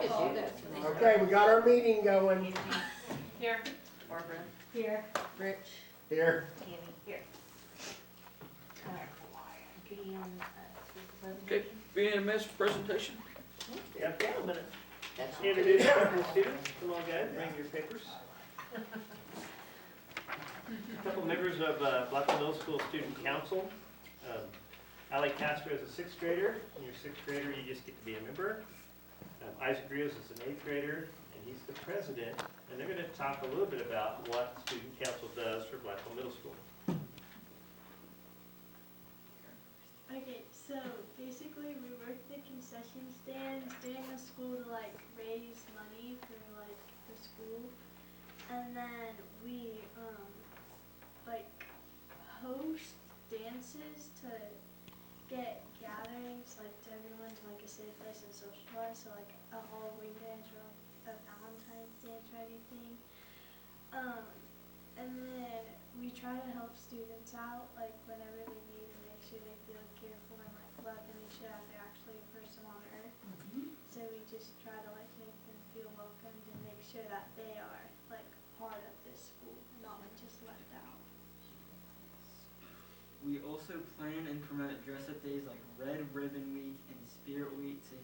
Okay, we got our meeting going. Here. Barbara. Here. Rich. Here. Tammy. Here. Okay, BMS presentation. Yep, yeah, I'm gonna introduce a couple of students. Come on, guys, bring your papers. A couple members of Blackwell Middle School Student Council. Ali Castro is a sixth grader. When you're a sixth grader, you just get to be a member. Isaac Rios is an eighth grader, and he's the president. And they're gonna talk a little bit about what Student Council does for Blackwell Middle School. Okay, so basically we work the concession stands during the school to like raise money for like the school, and then we like host dances to get gatherings like to everyone to like a safe place and socialize, so like a Halloween dance or like a Valentine's dance or anything. And then we try to help students out like whenever they need to make sure they feel cared for and like loved and make sure that they're actually a person on earth. So we just try to like make them feel welcomed and make sure that they are like part of this school and not like just left out. We also plan and promote dress-up days like Red Ribbon Week and Spirit Week to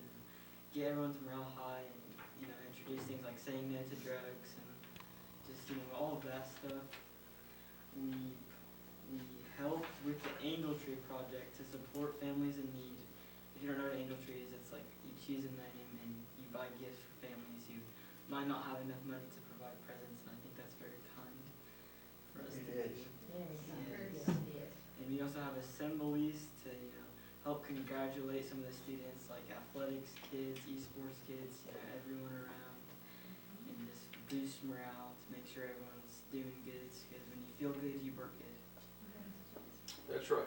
get everyone's morale high and introduce things like saying no to drugs and just all of that stuff. We help with the Angel Tree project to support families in need. If you don't know what Angel Tree is, it's like you choose a name and you buy gifts for families who might not have enough money to provide presents, and I think that's very kind for us to do. And we also have assemblies to help congratulate some of the students, like athletics kids, esports kids, everyone around, and just boost morale to make sure everyone's doing good, because when you feel good, you work good. That's right.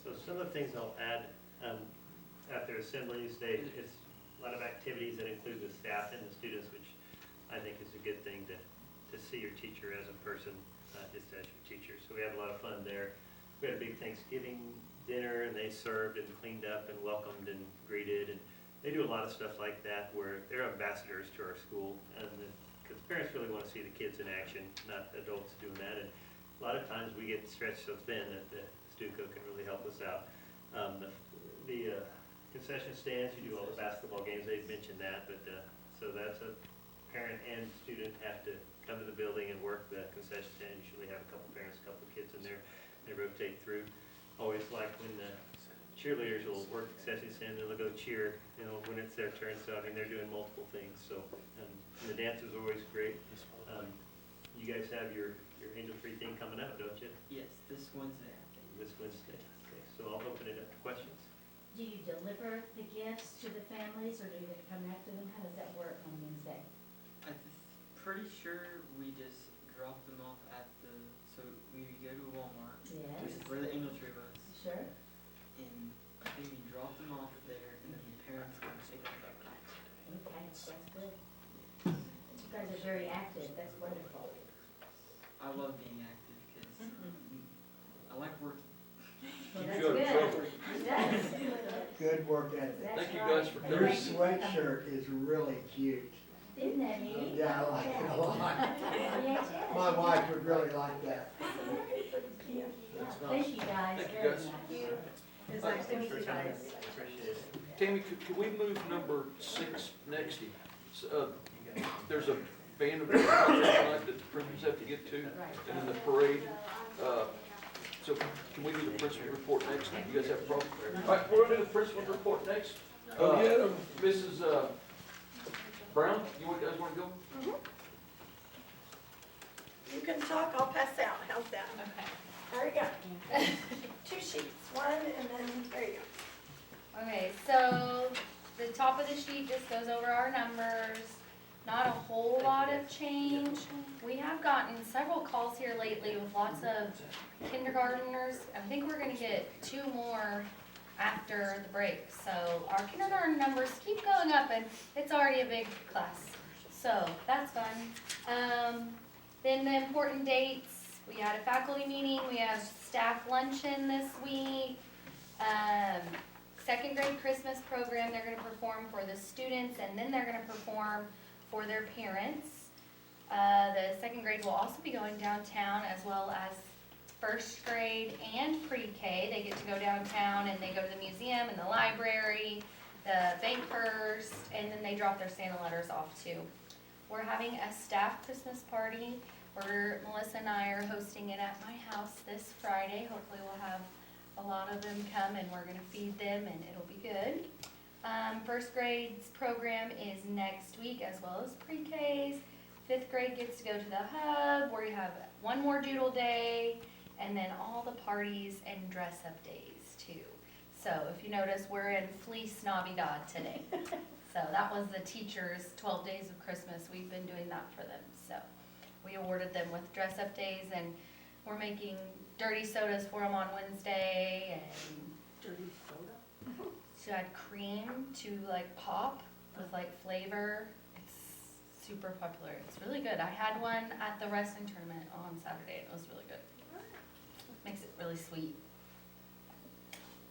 So some of the things I'll add at their assemblies, it's a lot of activities that include the staff and the students, which I think is a good thing to see your teacher as a person, not just as your teacher. So we had a lot of fun there. We had a big Thanksgiving dinner, and they served and cleaned up and welcomed and greeted, and they do a lot of stuff like that where they're ambassadors to our school, and because parents really want to see the kids in action, not adults doing that. And a lot of times we get stretched so thin that the Stuco can really help us out. The concession stands, you do all the basketball games, they've mentioned that, but so that's a parent and student have to come to the building and work the concession stand. Usually have a couple parents, a couple kids in there, they rotate through. Always like when the cheerleaders will work the concession stand and they'll go cheer, when it's their turn. So I mean, they're doing multiple things. So and the dance is always great. You guys have your Angel Tree thing coming up, don't you? Yes, this Wednesday. This Wednesday. Okay, so I'll open it up to questions. Do you deliver the gifts to the families, or do they come after them? How does that work on Wednesday? I'm pretty sure we just drop them off at so we go to Walmart, which is Yes. where the Angel Tree was, Sure. and I think we drop them off there, and then the parents come pick them up. Okay, that's good. You guys are very active. That's wonderful. I love being active because I like working. Well, Keep that's you out of good. trouble. Yes. Good work ethic. That's Thank you right. guys for Your coming. sweatshirt is really cute. Isn't that neat? Yeah, I like it a lot. Yes. My wife would really like that. Thank you guys. Thank you, Very guys. nice. It's nice to meet you guys. Appreciate it. Tammy, could we move number 6 next? There's a band of tonight that the principals have to get to, and then the parade. So can we do the principal report next? You guys have a problem? All right, we're gonna do the principal report next. Mrs. Brown, you guys wanna go? You can talk, I'll pass out, how's that? Okay. There you go. 2 sheets, one, and then, there you go. Okay, so the top of the sheet just goes over our numbers. Not a whole lot of change. We have gotten several calls here lately with lots of kindergartners. I think we're gonna get 2 more after the break. So our kindergarten numbers keep going up, and it's already a big class. So that's fun. Then the important dates, we had a faculty meeting, we have staff luncheon this week. second grade Christmas program. They're gonna perform for the students, and then they're gonna perform for their parents. The second grade will also be going downtown, as well as first grade and pre-K. They get to go downtown and they go to the museum and the library, the bank first, and then they drop their Santa letters off too. We're having a staff Christmas party. Melissa and I are hosting it at my house this Friday. Hopefully we'll have a lot of them come and we're gonna feed them and it'll be good. First grade's program is next week, as well as pre-K's. Fifth grade gets to go to the hub, where you have one more doodle day, and then all the parties and dress-up days too. So if you notice, we're in fleece snobby dog today. So that was the teachers' 12 days of Christmas. We've been doing that for them. So we awarded them with dress-up days, and we're making dirty sodas for them on Wednesday, and Dirty soda? to add cream to like pop with like flavor. It's super popular. It's really good. I had one at the wrestling tournament on Saturday. It was really good. Makes it really sweet.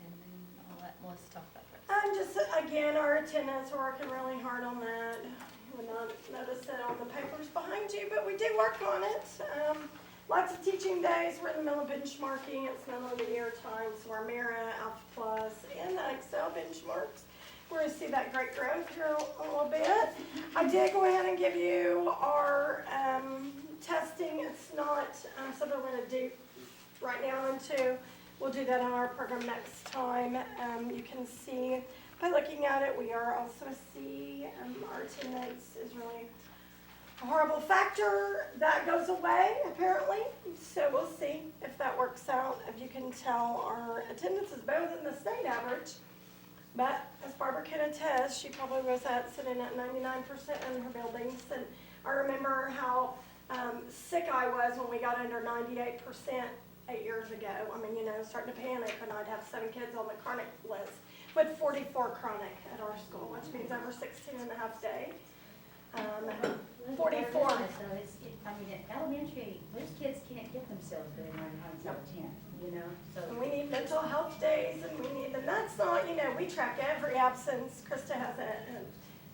And then I'll let Melissa talk about it. Just, again, our attendants are working really hard on that. You will not notice it on the papers behind you, but we do work on it. Lots of teaching days. We're in the middle of benchmarking. It's middle of the year time, so our Mira, Alpha Plus, and the Excel benchmarks. We're going to see that great growth here a little bit. I did go ahead and give you our testing. It's not something we're going to do right now into. We'll do that on our program next time. You can see by looking at it, we are also see our attendance is really a horrible factor. That goes away apparently, so we'll see if that works out. If you can tell, our attendance is better than the state average, but as Barbara can attest, she probably was sitting at 99% in her buildings. And I remember how sick I was when we got under 98% 8 years ago. I mean, you know, starting to panic, and I'd have 7 kids on the chronic list, with 44 chronic at our school, which means over 16 and a half days. 44. So I mean, at elementary, most kids can't get themselves very hard until 10, you know, so. And we need mental health days, and and that's not, you know, we track every absence. Krista has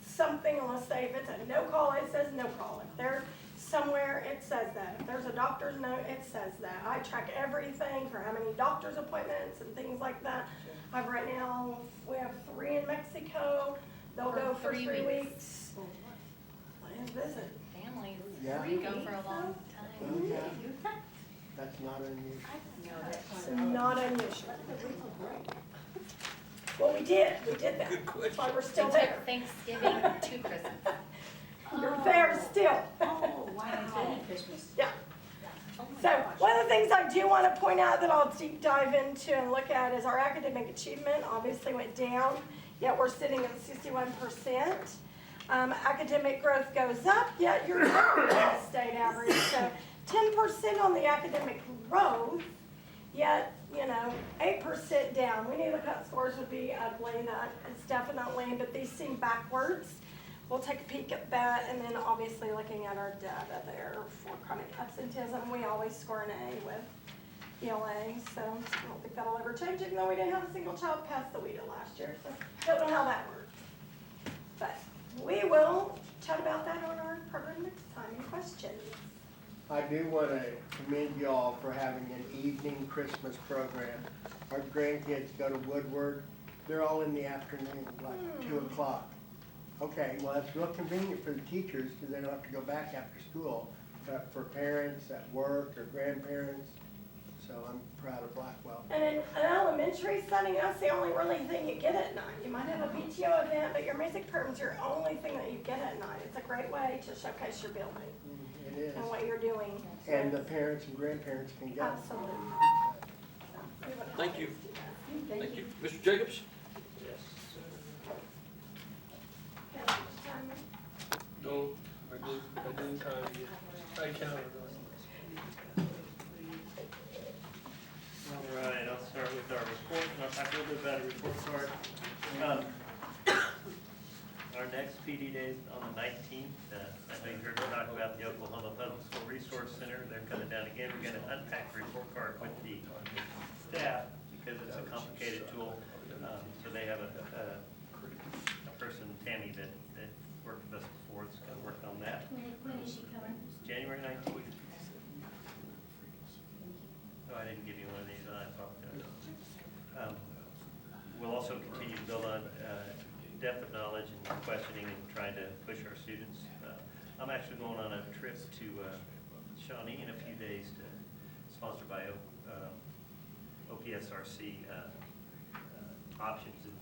something on a say, if it's a no call, it says no call. If they're somewhere, it says that. If there's a doctor's note, it says that. I track everything for how many doctor's appointments and things like that. Right now, we have 3 in Mexico. They'll go for 3 weeks. And visit. Families Yeah. go for a long time. Yeah. That's not unusual. No, that's It's not unusual. Well, we did that. Good question. That's why we're They still took there. Thanksgiving to Christmas. You're there still. Oh, wow. Christmas. Yeah. Oh my So gosh. one of the things I do want to point out that I'll deep dive into and look at is our academic achievement obviously went down, yet we're sitting at 61%. Academic growth goes up, yet you're down at the state average. So 10% on the academic growth, yet, you know, 8% down. We knew the cut scores would be ugly, that is definitely, but these seem backwards. We'll take a peek at that, and then obviously looking at our data there for chronic absenteeism. We always score an A with ELA, so I don't think that'll ever change, even though we didn't have a single child pass the WIDA last year, so don't know how that worked. But we will chat about that on our program next time. Any questions? I do want to commend y'all for having an evening Christmas program. Our grandkids go to Woodward. They're all in the afternoon, like 2 o'clock. Okay, well, that's real convenient for the teachers because they don't have to go back after school. But for parents at work or grandparents, so I'm proud of Blackwell. And in an elementary setting, that's the only really thing you get at night. You might have a PTO event, but your music program's your only thing that you get at night. It's a great way to showcase your building It is. and what you're doing. And the parents and grandparents can go. Absolutely. Thank you. Thank you. Mr. Jacobs? No, I didn't count it yet. I counted it. All right, I'll start with our report, and I'll talk a little bit about a report card. Our next PD day is on the 19th. I know you heard me talk about the Oklahoma Public School Resource Center. They're coming down again. We're going to unpack the report card with the staff because it's a complicated tool. So they have a person, Tammy, that worked with us before, that's gonna work on that. When is she coming? January 19th. Oh, I didn't give you one of these, I apologize. We'll also continue to build on depth of knowledge and questioning and trying to push our students. I'm actually going on a trip to Shawnee in a few days, sponsored by OPSRC, options in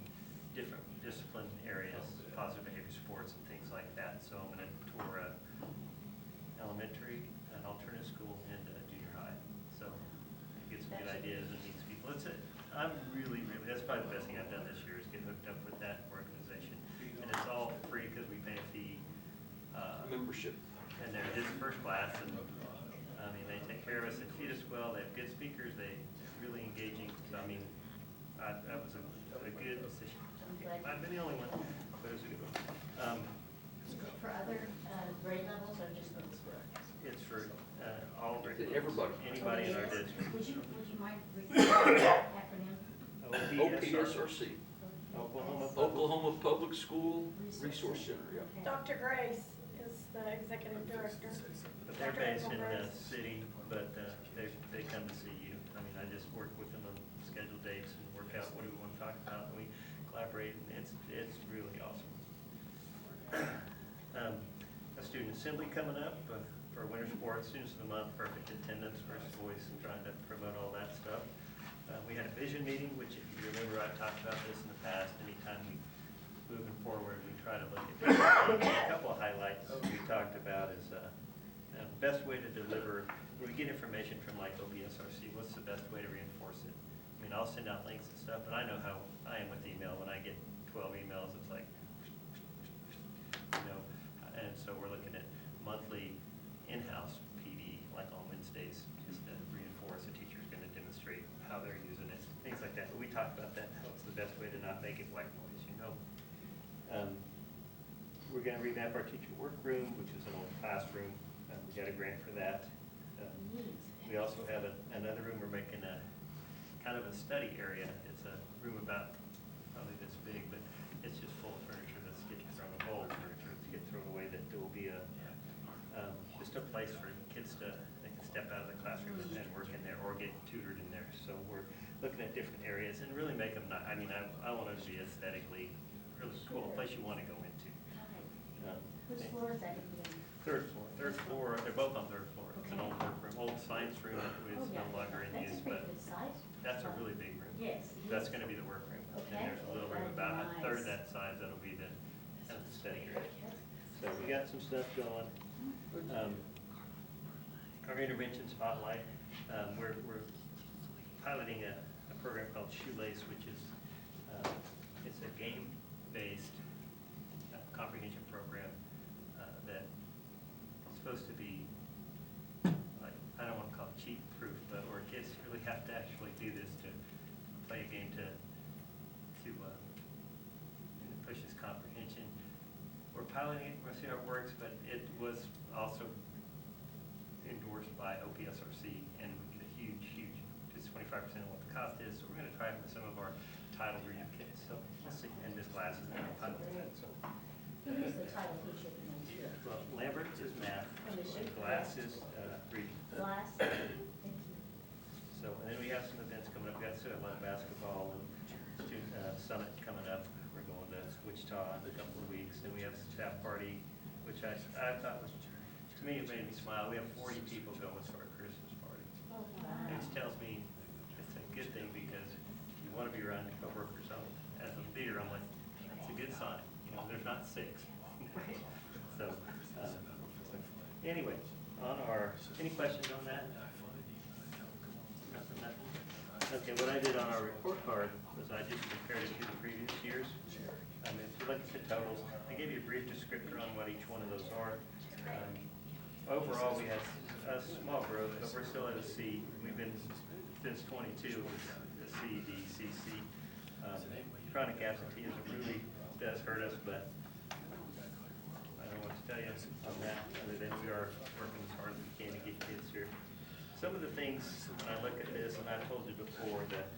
different discipline areas, positive behavior sports and things like that. So I'm going to tour elementary, an alternative school, and junior high. So get some good ideas and meet some people. I'm really, that's probably the best thing I've done this year is get hooked up with that organization. And it's all free because we pay a fee. Membership. And they're just first class, and I mean, they take care of us, they feed us well, they have good speakers, they really engaging. So I mean, that was a good decision. I've been the only one, but it was a good one. Is it for other grade levels or just middle school? It's for all grades. Everybody. Anybody in our district. Would you mind repeating that acronym? OPSRC. OPSRC, Oklahoma Public School Resource Center, yeah. Dr. Grace is the executive director. But they're based in the city, but they come to see you. I mean, I just work with them on scheduled dates and work out what do we want to talk about, and we collaborate, and it's really awesome. A student assembly coming up for winter sports, students of the month, perfect attendance, first voice, and trying to promote all that stuff. We had a vision meeting, which if you remember, I've talked about this in the past. Anytime we moving forward, we try to look at different things. A couple of highlights we talked about is the best way to deliver. When we get information from like OPSRC, what's the best way to reinforce it? I mean, I'll send out links and stuff, but I know how I am with email. When I get 12 emails, it's like, and so we're looking at monthly in-house PD, like on Wednesdays, just to reinforce a teacher's going to demonstrate how they're using it, things like that. But we talked about that, how it's the best way to not make it white noise, We're going to revamp our teacher workroom, which is an old classroom. We got a grant for that. We also have another room we're making a kind of a study area. It's a room about probably this big, but it's just full of furniture that's getting thrown, old furniture that's getting thrown away. That there will be just a place for kids they can step out of the classroom and work in there or get tutored in there. So we're looking at different areas and really make them not. I mean, I want it to be aesthetically really cool, a place you want to go into. Which floor is that going to be on? Third floor. Third floor. They're both on third floor. It's an old workroom, old science room that is no longer in use, but That's a pretty good size. that's a really big room. Yes. That's going to be the workroom. Okay. And there's a little room about a third Nice. that size that'll be the kind of the study area. So we got some stuff going. Our intervention spotlight. We're piloting a program called Shoelace, which is it's a game-based comprehension program that is supposed to be like, I don't want to call it cheat-proof, but where kids really have to actually do this to play a game to push this comprehension. We're piloting it, we'll see how it works, but it was also endorsed by OPSRC, and we get a huge, just 25% of what the cost is. So we're going to try it with some of our title reading kids. So we'll see. And Miss Glass is going to pilot that. So, Who is the title teacher for next year? well, Lambert is math, Glass is reading. Glass? Thank you. So, and then we have some events coming up. We got a lot of basketball and student summit coming up. We're going to Wichita in a couple of weeks. Then we have a staff party, which I thought was, to me, it made me smile. We have 40 people going to our Christmas party. Oh, wow. Which tells me it's a good thing because you want to be around your coworkers. So as a leader, I'm like, it's a good sign. There's not 6. So anyway, any questions on that? Nothing. Okay, what I did on our report card was I just compared it to the previous years. If you look at the totals, I gave you a brief descriptor on what each one of those are. Overall, we had a small growth, but we're still at a C. We've been, since 22, a C, D, C, C. Chronic absenteeism really does hurt us, but I don't know what to tell you on that, other than we are working as hard as we can to get kids here. Some of the things, when I look at this, and I've told you before, that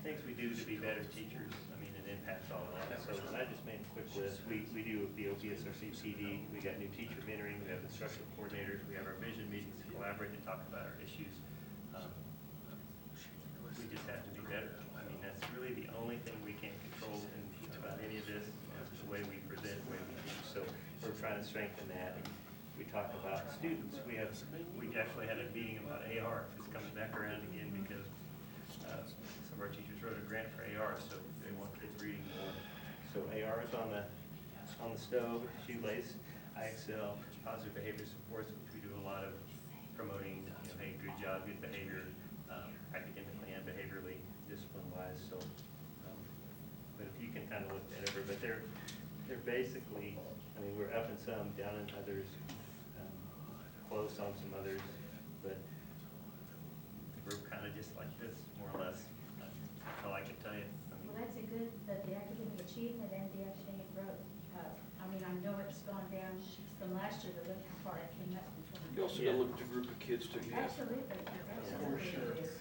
things we do to be better teachers, I mean, it impacts all of that. So I just made a quick list. We do the OPSRC PD, we got new teacher mentoring, we have instructional coordinators, we have our vision meetings to collaborate and talk about our issues. We just have to be better. I mean, that's really the only thing we can't control about any of this, is the way we present, the way we teach. So we're trying to strengthen that. And we talk about students. We actually had a meeting about AR. It's coming back around again because some of our teachers wrote a grant for AR, so they want kids reading more. So AR is on the stove, shoelace, IXL, positive behavior supports, which we do a lot of promoting, hey, good job, good behavior, academically and behaviorally, discipline-wise. So, but if you can kind of look at it, but they're basically, I mean, we're up in some, down in others, close on some others, but we're kind of just like this, more or less. That's all I can tell you. Well, that's a good, the academic achievement and the academic growth. I mean, I know it's gone down from last year, but look how far it came up from You also gotta look at the group of kids too. Absolutely, absolutely sure. it is.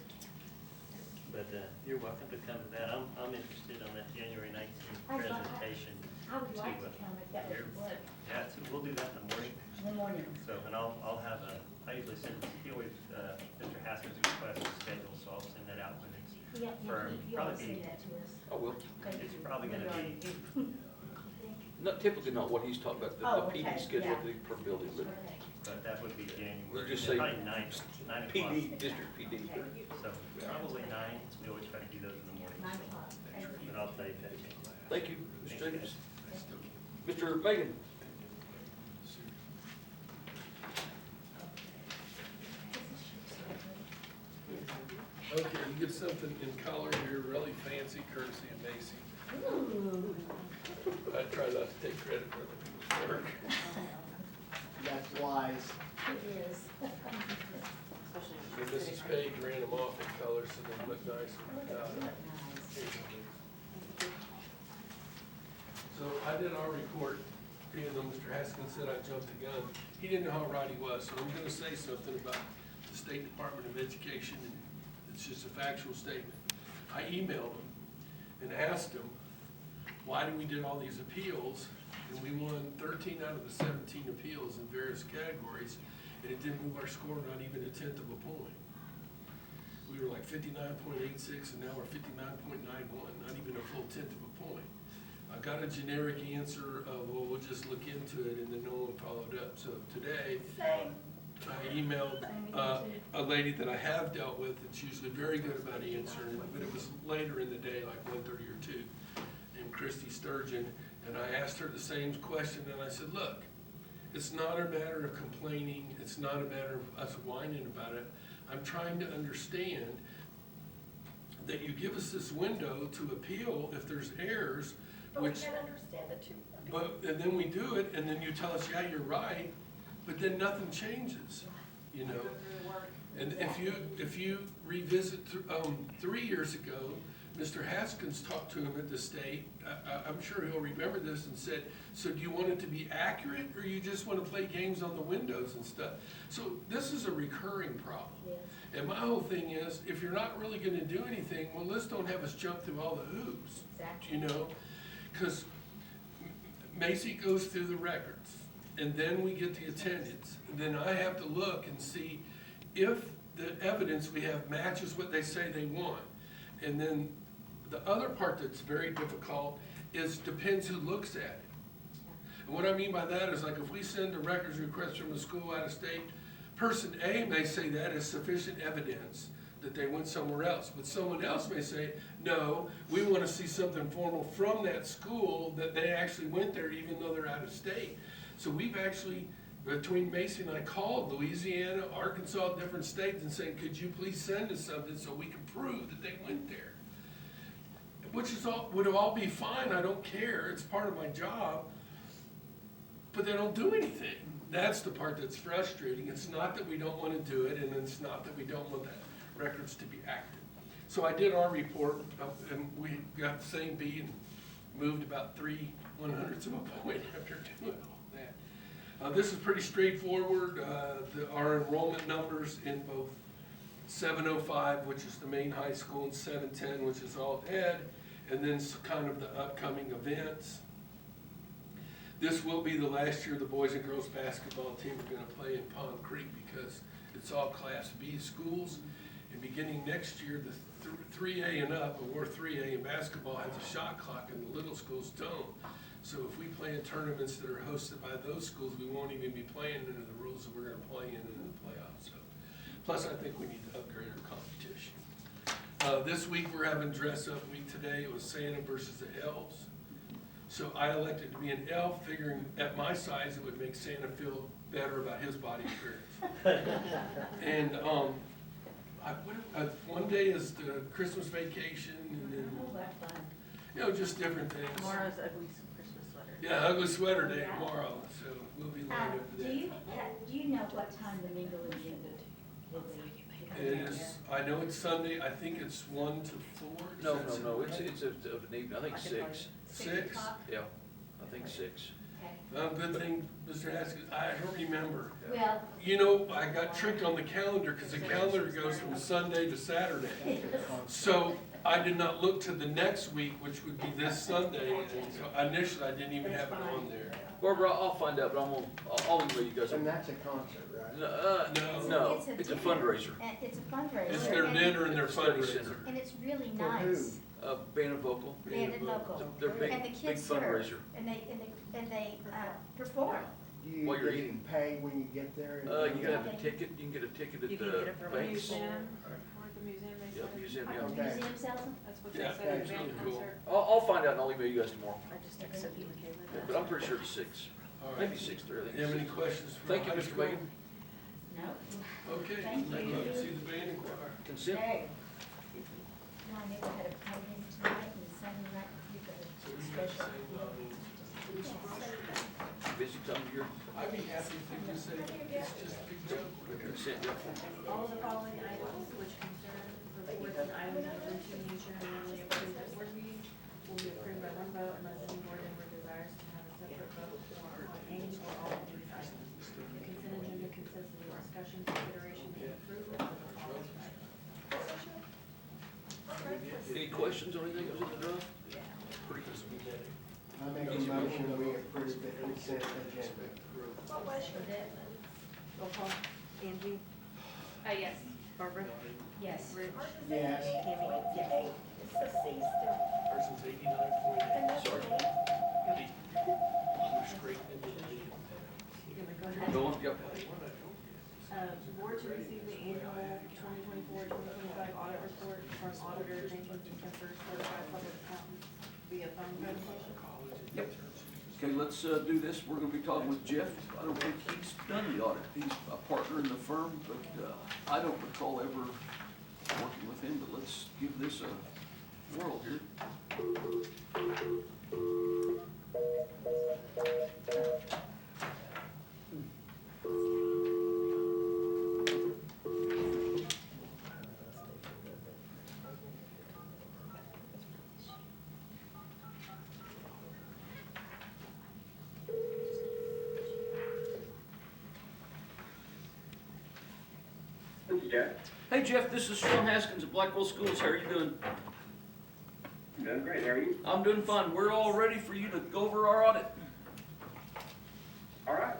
But you're welcome to come to that. I'm interested on that January 19th presentation. I would like to come if that would work Yeah, so we'll do that in the morning. in the morning. So, and I'll have I usually send, he always, Mr. Haskins requests a schedule, so I'll send that out when it's Yeah, firm. you always say that to us. I will. Thank It's you. probably gonna be- Not typically not what he's talking about, Oh, the PD okay, schedule yeah. per building, but Okay. But that would be January. just say Probably 9 o'clock. PD, district PD. So probably 9. We always try to do those in the morning. 9 o'clock. Thank you. But I'll tell you that. Thank you, Mr. Jacobs. Mr. Megan? Okay, you get something in color here, really fancy, courtesy of Macy. Ooh. I try not to take credit for other people's work. That's wise. It is. And Mrs. Page ran them off in color so they look nice and Nice. So I did our report, even though Mr. Haskins said I jumped the gun. He didn't know how right he was, so I'm gonna say something about the State Department of Education, and it's just a factual statement. I emailed him and asked him, why did we did all these appeals, and we won 13 out of the 17 appeals in various categories, and it didn't move our score not even a tenth of a point. We were like 59.86, and now we're 59.91, not even a full tenth of a point. I got a generic answer of, well, we'll just look into it, and then no one followed up. So today, Same. I emailed a lady that I have dealt with, that's usually very good about answering, but it was later in the day, like 1:30 or 2, named Christy Sturgeon, and I asked her the same question, and I said, look, it's not a matter of complaining, it's not a matter of us whining about it. I'm trying to understand that you give us this window to appeal if there's errors, But we which, can understand it too. and then we do it, and then you tell us, yeah, you're right, but then nothing changes, you know? And if you revisit, 3 years ago, Mr. Haskins talked to him at the state, I'm sure he'll remember this, and said, so do you want it to be accurate, or you just want to play games on the windows and stuff? So this is a recurring problem. Yes. And my whole thing is, if you're not really gonna do anything, well, let's don't have us jump through all the hoops, Exactly. you know? Because Macy goes through the records, and then we get the attendance, and then I have to look and see if the evidence we have matches what they say they want. And then the other part that's very difficult is depends who looks at it. And what I mean by that is, like, if we send a records request from a school out of state, person A may say that is sufficient evidence that they went somewhere else, but someone else may say, no, we want to see something formal from that school that they actually went there even though they're out of state. So we've actually, between Macy and I, called Louisiana, Arkansas, different states, and saying, could you please send us something so we can prove that they went there? Which is would all be fine, I don't care, it's part of my job, but they don't do anything. That's the part that's frustrating. It's not that we don't want to do it, and it's not that we don't want the records to be active. So I did our report, and we got the same beat and moved about 3/100ths of a point after doing all that. This is pretty straightforward. Our enrollment numbers in both 7:05, which is the main high school, and 7:10, which is all ed, and then kind of the upcoming events. This will be the last year the boys and girls basketball team are gonna play in Pond Creek because it's all Class B schools. And beginning next year, the 3A and up, or 3A in basketball has a shot clock and the little schools don't. So if we play in tournaments that are hosted by those schools, we won't even be playing under the rules that we're gonna play in the playoffs. So, plus I think we need to upgrade our competition. This week we're having dress up week today. It was Santa versus the elves. So I elected to be an elf, figuring at my size it would make Santa feel better about his body appearance. And one day is the Christmas vacation, and then, Oh, that's fun. you know, just different things. Tomorrow's ugly Christmas sweater. Yeah, ugly sweater day tomorrow, so we'll be lined up for Do that. you know what time the mingle is ended? It is, I know it's Sunday, I think it's 1 to 4. Is No, that no, something it's right? of an evening, I think 6, 6? o'clock? yeah, I think 6. Okay. Good thing, Mr. Haskins, I don't remember. Well, You know, I got tricked on the calendar, because the calendar goes from Sunday to Saturday. So I did not look to the next week, which would be this Sunday, and so initially I didn't even have it on there. Barbara, I'll find out, but I'll email you guys. And that's a concert, right? No, it's a fundraiser. It's a fundraiser. It's their dinner and their Study fundraiser. center. And it's really For who? nice. Band and vocal. Band and vocal. They're big, And the big kids serve. fundraiser. And they perform. Do you While you're just eating. pay when you get there? You can have a ticket, you can get a ticket at You can get it the from a banks. museum, or at the museum, they Yeah, said. museum, The yeah. Okay. museum sells them? That's what Yeah, they said at that's the band really cool. concert. I'll find out and I'll email you guys tomorrow. I just accepted Michaela. Yeah, but I'm pretty sure it's 6, All right. maybe 6:30, I think. You have any it's 6. questions for Thank you, high Mr. school? Megan. No. Okay, Thank I'd love to you. see the band and choir. Consent. Hey. No, I knew I had a party tonight and Sunday night you got So a we got the special. same, Busy time of year. I'd be happy if you just say, it's just a big joke. Consent, yeah. All of the following items which concern reports and items of routine nature and normally approved at board meetings will be approved by one vote unless any board member desires to have a separate vote on any or all of these items. The consent agenda consists of the discussion, consideration, and approval of the following items. Any questions or anything that was in the draft? I make a motion we approve the consent agenda. What was your Roll call. Angie? Yes. Barbara? Yes. Rich? Yes. Tammy? Yes. It's the C still. Person's 89.8. And that's Sorry. me. Blue screen and the lead. You gonna go ahead? Go on, yep. Board to receive the annual 2024-2025 audit report from auditor Jenkins and Kemper, certified public accountants via phone presentation. Yep. Okay, let's do this. We're gonna be talking with Jeff. I don't think he's done the audit. He's a partner in the firm, but I don't recall ever working with him, but let's give this a whirl here. This is Jeff. Hey Jeff, this is Sean Haskins at Blackwell Schools. How are you doing? I'm doing great. How are you? I'm doing fine. We're all ready for you to go over our audit. All right.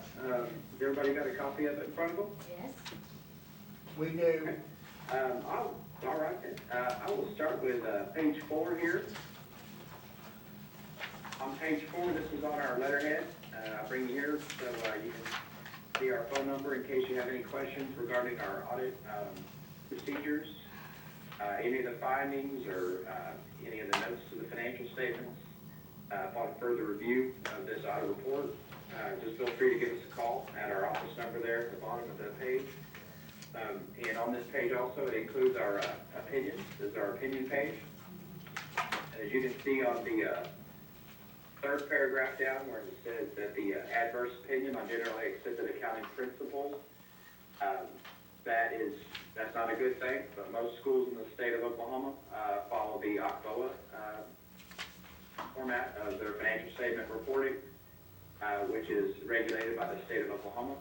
Everybody got a copy of it in front of them? Yes. We do. All right then. I will start with page 4 here. On page 4, this is on our letterhead. I bring you here so you can see our phone number in case you have any questions regarding our audit procedures, any of the findings, or any of the notes to the financial statements. Upon further review of this audit report, just feel free to give us a call at our office number there at the bottom of the page. And on this page also, it includes our opinions. This is our opinion page. And as you can see on the third paragraph down where it says that the adverse opinion on generally accepted accounting principles, that's not a good thing, but most schools in the state of Oklahoma follow the OCBOA format of their financial statement reporting, which is regulated by the state of Oklahoma.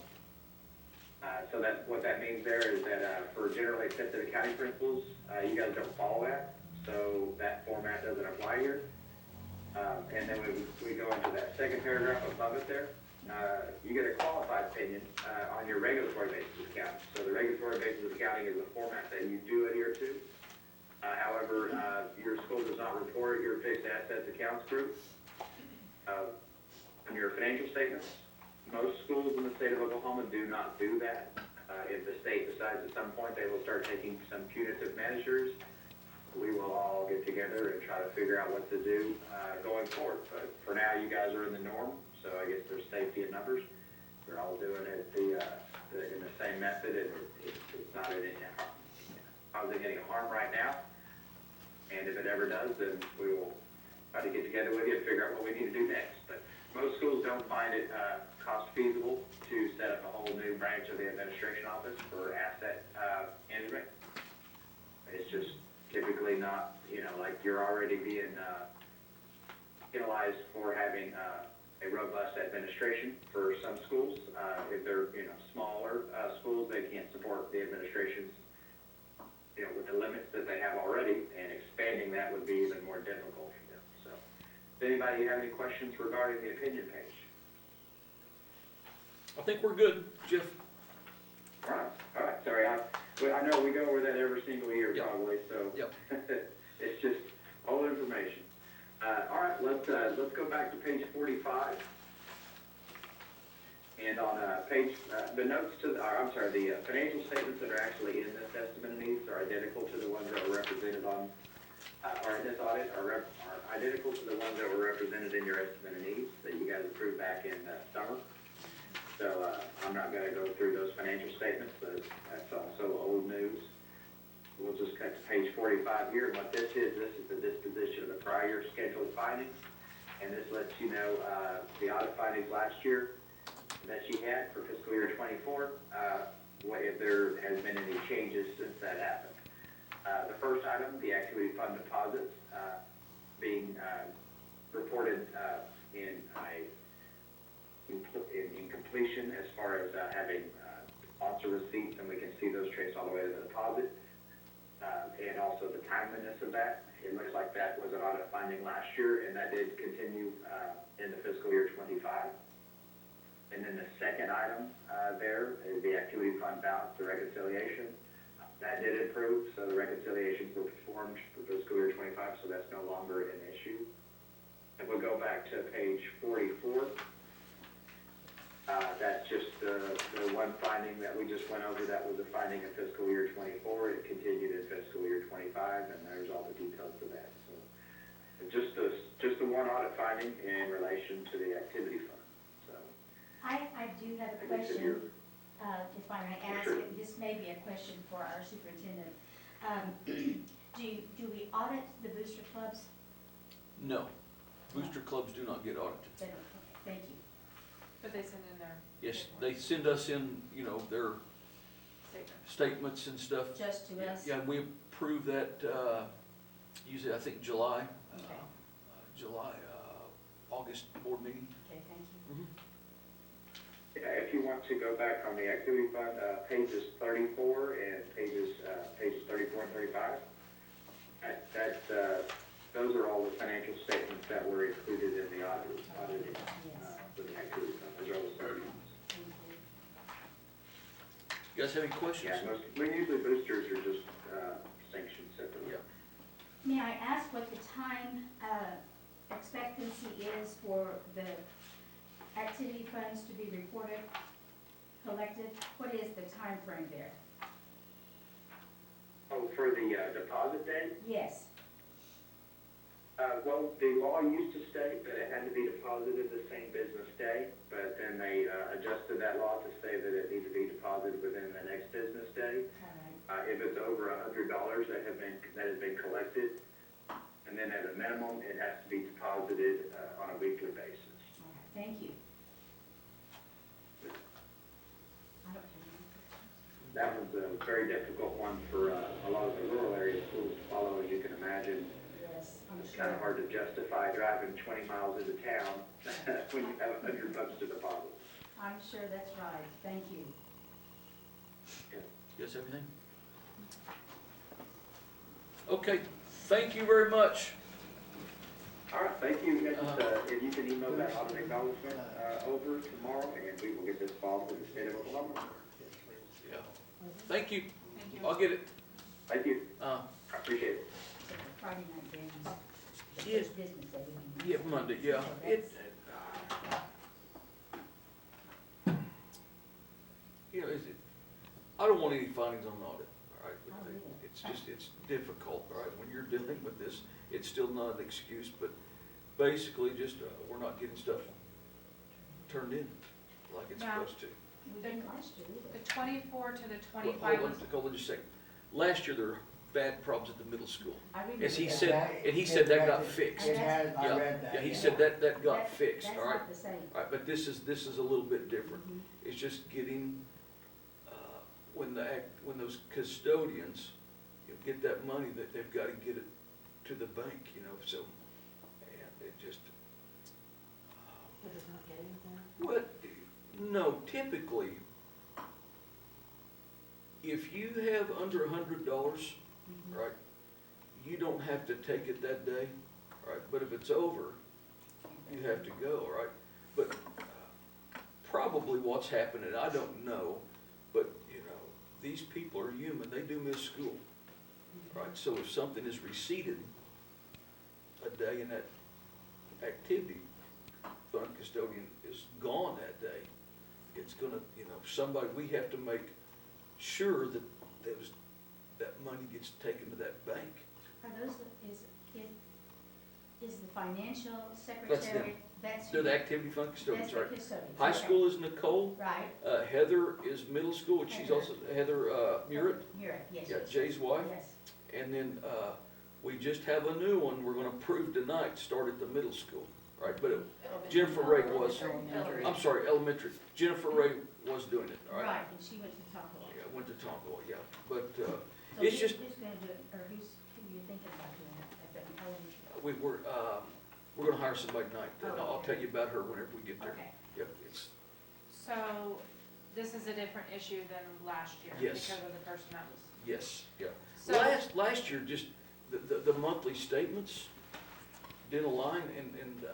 So what that means there is that for generally accepted accounting principles, you guys don't follow that, so that format doesn't apply here. And then we go into that second paragraph above it there. You get a qualified opinion on your regulatory basis of accounting. So the regulatory basis of accounting is the format that you do adhere to. However, your school does not report your fixed assets accounts group on your financial statements. Most schools in the state of Oklahoma do not do that. If the state decides at some point they will start taking some punitive measures, we will all get together and try to figure out what to do going forward. But for now, you guys are in the norm, so I guess there's safety in numbers. We're all doing it in the same method, and it's not causing any harm right now. And if it ever does, then we will try to get together with you and figure out what we need to do next. But most schools don't find it cost feasible to set up a whole new branch of the administration office for asset management. It's just typically not, like you're already being penalized for having a robust administration for some schools. If they're, smaller schools, they can't support the administrations, with the limits that they have already, and expanding that would be even more difficult for them. So, does anybody have any questions regarding the opinion page? I think we're good, Jeff. All right, sorry, I know we go over that every single year Yep. probably, so. Yep. It's just old information. All right, let's go back to page 45. And on the notes to, the financial statements that are actually in this estimate of needs are identical to the ones that were represented on, or in this audit, are identical to the ones that were represented in your estimate of needs that you guys approved back in summer. So I'm not going to go through those financial statements, but that's also old news. We'll just cut to page 45 here, and what this is the disposition of the prior year scheduled findings, and this lets you know the audit findings last year that you had for fiscal year 24, if there has been any changes since that happened. The first item, the activity fund deposits, being reported in completion as far as having sponsor receipts, and we can see those traced all the way to the deposit. And also the timeliness of that. It looks like that was an audit finding last year, and that did continue in the fiscal year 25. And then the second item there is the activity fund balance, the reconciliation. That did improve, so the reconciliations were performed for fiscal year 25, so that's no longer an issue. And we'll go back to page 44. That's just the one finding that we just went over. That was a finding in fiscal year 24. It continued in fiscal year 25, and there's all the details to that. So just the one audit finding in relation to the activity fund. So I do have a question, if I may ask, Sure. this may be a question for our superintendent. Do we audit the booster clubs? No, booster clubs do not get audited. They don't, okay, thank you. But they send in their. Yes, they send us in, their statements and stuff. Just to us? Yeah, we approve that, usually I think July, Okay. August board meeting. Okay, thank you. yeah, if you want to go back on the activity fund, pages 34 and pages 34 and 35, those are all the financial statements that were included in the auditing for the activity fund. Those are all the statements. Thank you. You guys have any questions? Yeah, usually boosters are just sanctioned separately. Yeah. May I ask what the time expectancy is for the activity funds to be reported, collected? What is the time frame there? Oh, for the deposit date? Yes. Well, the law used to state that it had to be deposited the same business day, but then they adjusted that law to say that it needs to be deposited within the next business day. All right. If it's over $100 that has been collected, and then at a minimum, it has to be deposited on a weekly basis. All right, thank you. I don't have any questions. That was a very difficult one for a lot of the rural area schools to follow, as you can imagine. Yes, I'm It's sure. kind of hard to justify driving 20 miles into town when you have $100 to deposit. I'm sure that's right. Thank you. Guess everything? Okay, thank you very much. All right, thank you. If you can email that audit acknowledgement over tomorrow, and we will get this filed with the state of Oklahoma. Yeah. Thank you. I'll get it. Thank you. Uh, I appreciate it. Friday night games, the Yeah. first business day. yeah, Monday, yeah. You know, I don't want any findings on audit, all right? But it's difficult, all right? When you're dealing with this, it's still not an excuse, but basically just, we're not getting stuff turned in like it's Now- supposed to. We didn't last year either. The 24 to the Well, 25 was, hold on just a second. Last year, there were bad problems at the middle school. I remember As he that. said, and he said that got fixed. It has, I Yeah, read that. yeah, he said that got That- fixed, all right? That's not the same. All right, but this is a little bit different. Mhm. It's just getting, when those custodians get that money, that they've gotta get it to the bank, you know, so, and it just, but it's not getting there. what, no, typically, if you have under $100, right, you don't have to take it that day, right, but if it's over, you have to go, right? But probably what's happening, I don't know, but, you know, these people are human, they do miss school, right? So if something is receded a day and that activity fund custodian is gone that day, it's gonna, you know, somebody, we have to make sure that that money gets taken to that bank. Are those, is the financial secretary, that's. They're the activity fund custodians, That's the right? custodians. High okay. school is Nicole, Right. Heather is middle school, and she's Heather. also, Heather Murrett, Murat, yes. yeah, yes, Jay's wife. Yes. And then, we just have a new one we're gonna approve tonight, start at the middle school, right? But Jennifer Ray was, I'm sorry, elementary. Jennifer Ray was doing it, all right? Right, and she went to Tonka. Yeah, went to Tonka, yeah, but, So it's who's- just, Who's gonna do it, or who you thinking about doing it at the elementary? we're gonna hire somebody tonight, and Oh, I'll okay. tell you about her whenever we get there. Okay. Yep, it's, So this is a different issue than last year Yes. because of the person that was. yes, yeah. So Last year, just the monthly statements didn't align, and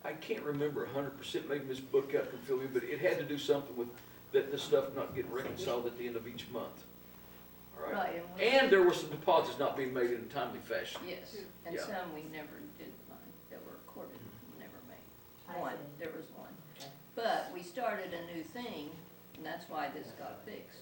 I can't remember 100%, maybe Ms. Bookout can fill me, but it had to do something with that the stuff not getting reconciled at the end of each month. All right? Right, And there were some deposits not being made in a timely fashion. yes, and Yeah. some we never did find that were recorded, never made. I One, see. there was one. Okay. But we started a new thing, and that's why this got fixed,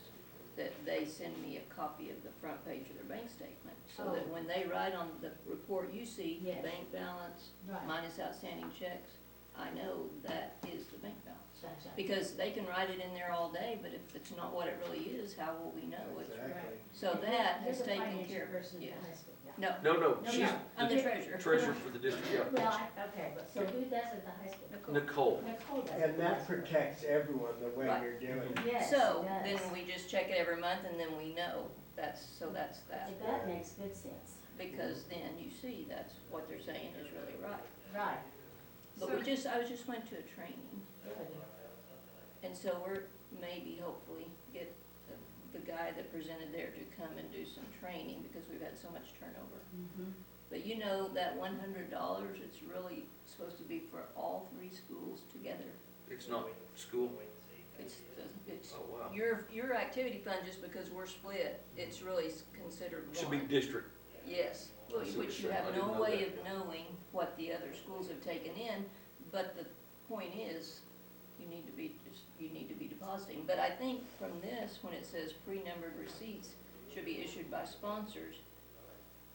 that they send me a copy of the front page of their bank statement, so that Oh. when they write on the report you see, Yes. bank balance Right. minus outstanding checks, I know that is the bank balance. Gotcha. Because they can write it in there all day, but if it's not what it really is, how will we know it's? Exactly. So And that has there's a taken financial care of it, person in yes. high school, yeah. No, No, No, she's no. I'm the treasurer. treasurer for the district, yeah. Well, okay, but so who does it at the high school? Nicole. Nicole does it. And that protects everyone the way Right. you're doing it. Yes, So, it does. then we just check it every month and then we know, that's that. That makes good sense. Because then you see that's what they're saying is really right. Right. But I just went to a training, Good. and so we're maybe hopefully get the guy that presented there to come and do some training because we've had so much turnover. Mhm. But you know, that $100, it's really supposed to be for all three schools together. It's not school. It's Oh, wow. your activity fund, just because we're split, it's really considered one. Should be district. Yes, well, I see what which you're you saying. have I didn't no know way that. of knowing what the other schools have taken in, but the point is, you need to be depositing. But I think from this, when it says pre-numbered receipts should be issued by sponsors,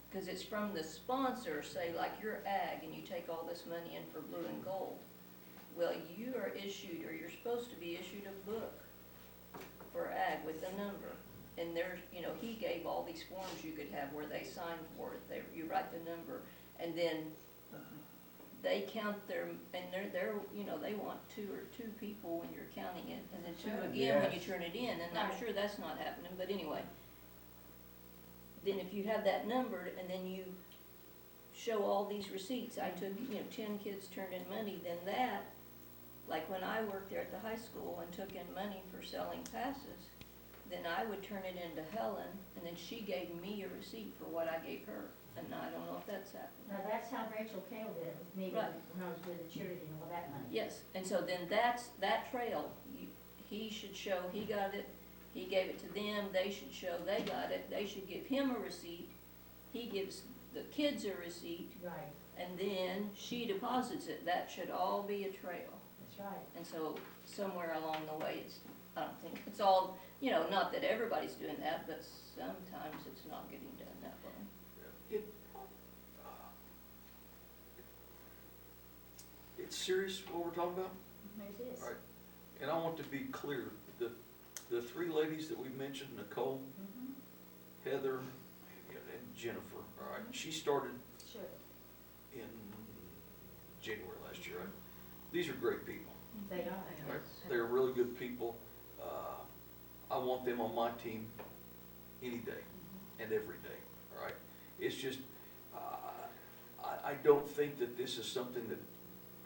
because it's from the sponsor, say like you're ag and you take all this money in for blue and gold. Well, you are issued, or you're supposed to be issued a book for ag with the number. And there's, he gave all these forms you could have where they sign for it, you write the number, and then they count and they're, they want two people when you're counting it, and then two again when you Yes. turn it in, and I'm Right. sure that's not happening, but anyway. Then if you have that numbered, and then you show all these receipts, I took, 10 kids turned in money, then that like when I worked there at the high school and took in money for selling passes, then I would turn it into Helen, and then she gave me a receipt for what I gave her, and I don't know if that's happened. Now, that's how Rachel Kale did it with me Right. when I was with the cheerleading and all that money. Yes, and so then that trail, he should show he got it, he gave it to them, they should show they got it, they should give him a receipt, he gives the kids a receipt, Right, and then she deposits it. That should all be a trail. that's right. And so somewhere along the way, I don't think it's all, not that everybody's doing that, but sometimes it's not getting done that way. It's serious what we're talking about, It is. All right. And I want to be clear, the three ladies that we mentioned, Nicole, Mhm. Heather, and Jennifer, all right, she started Sure. in January last year, right? These are great people, They are. right? They're really good people. I want them on my team any day and every day, all right? It's just, I don't think that this is something that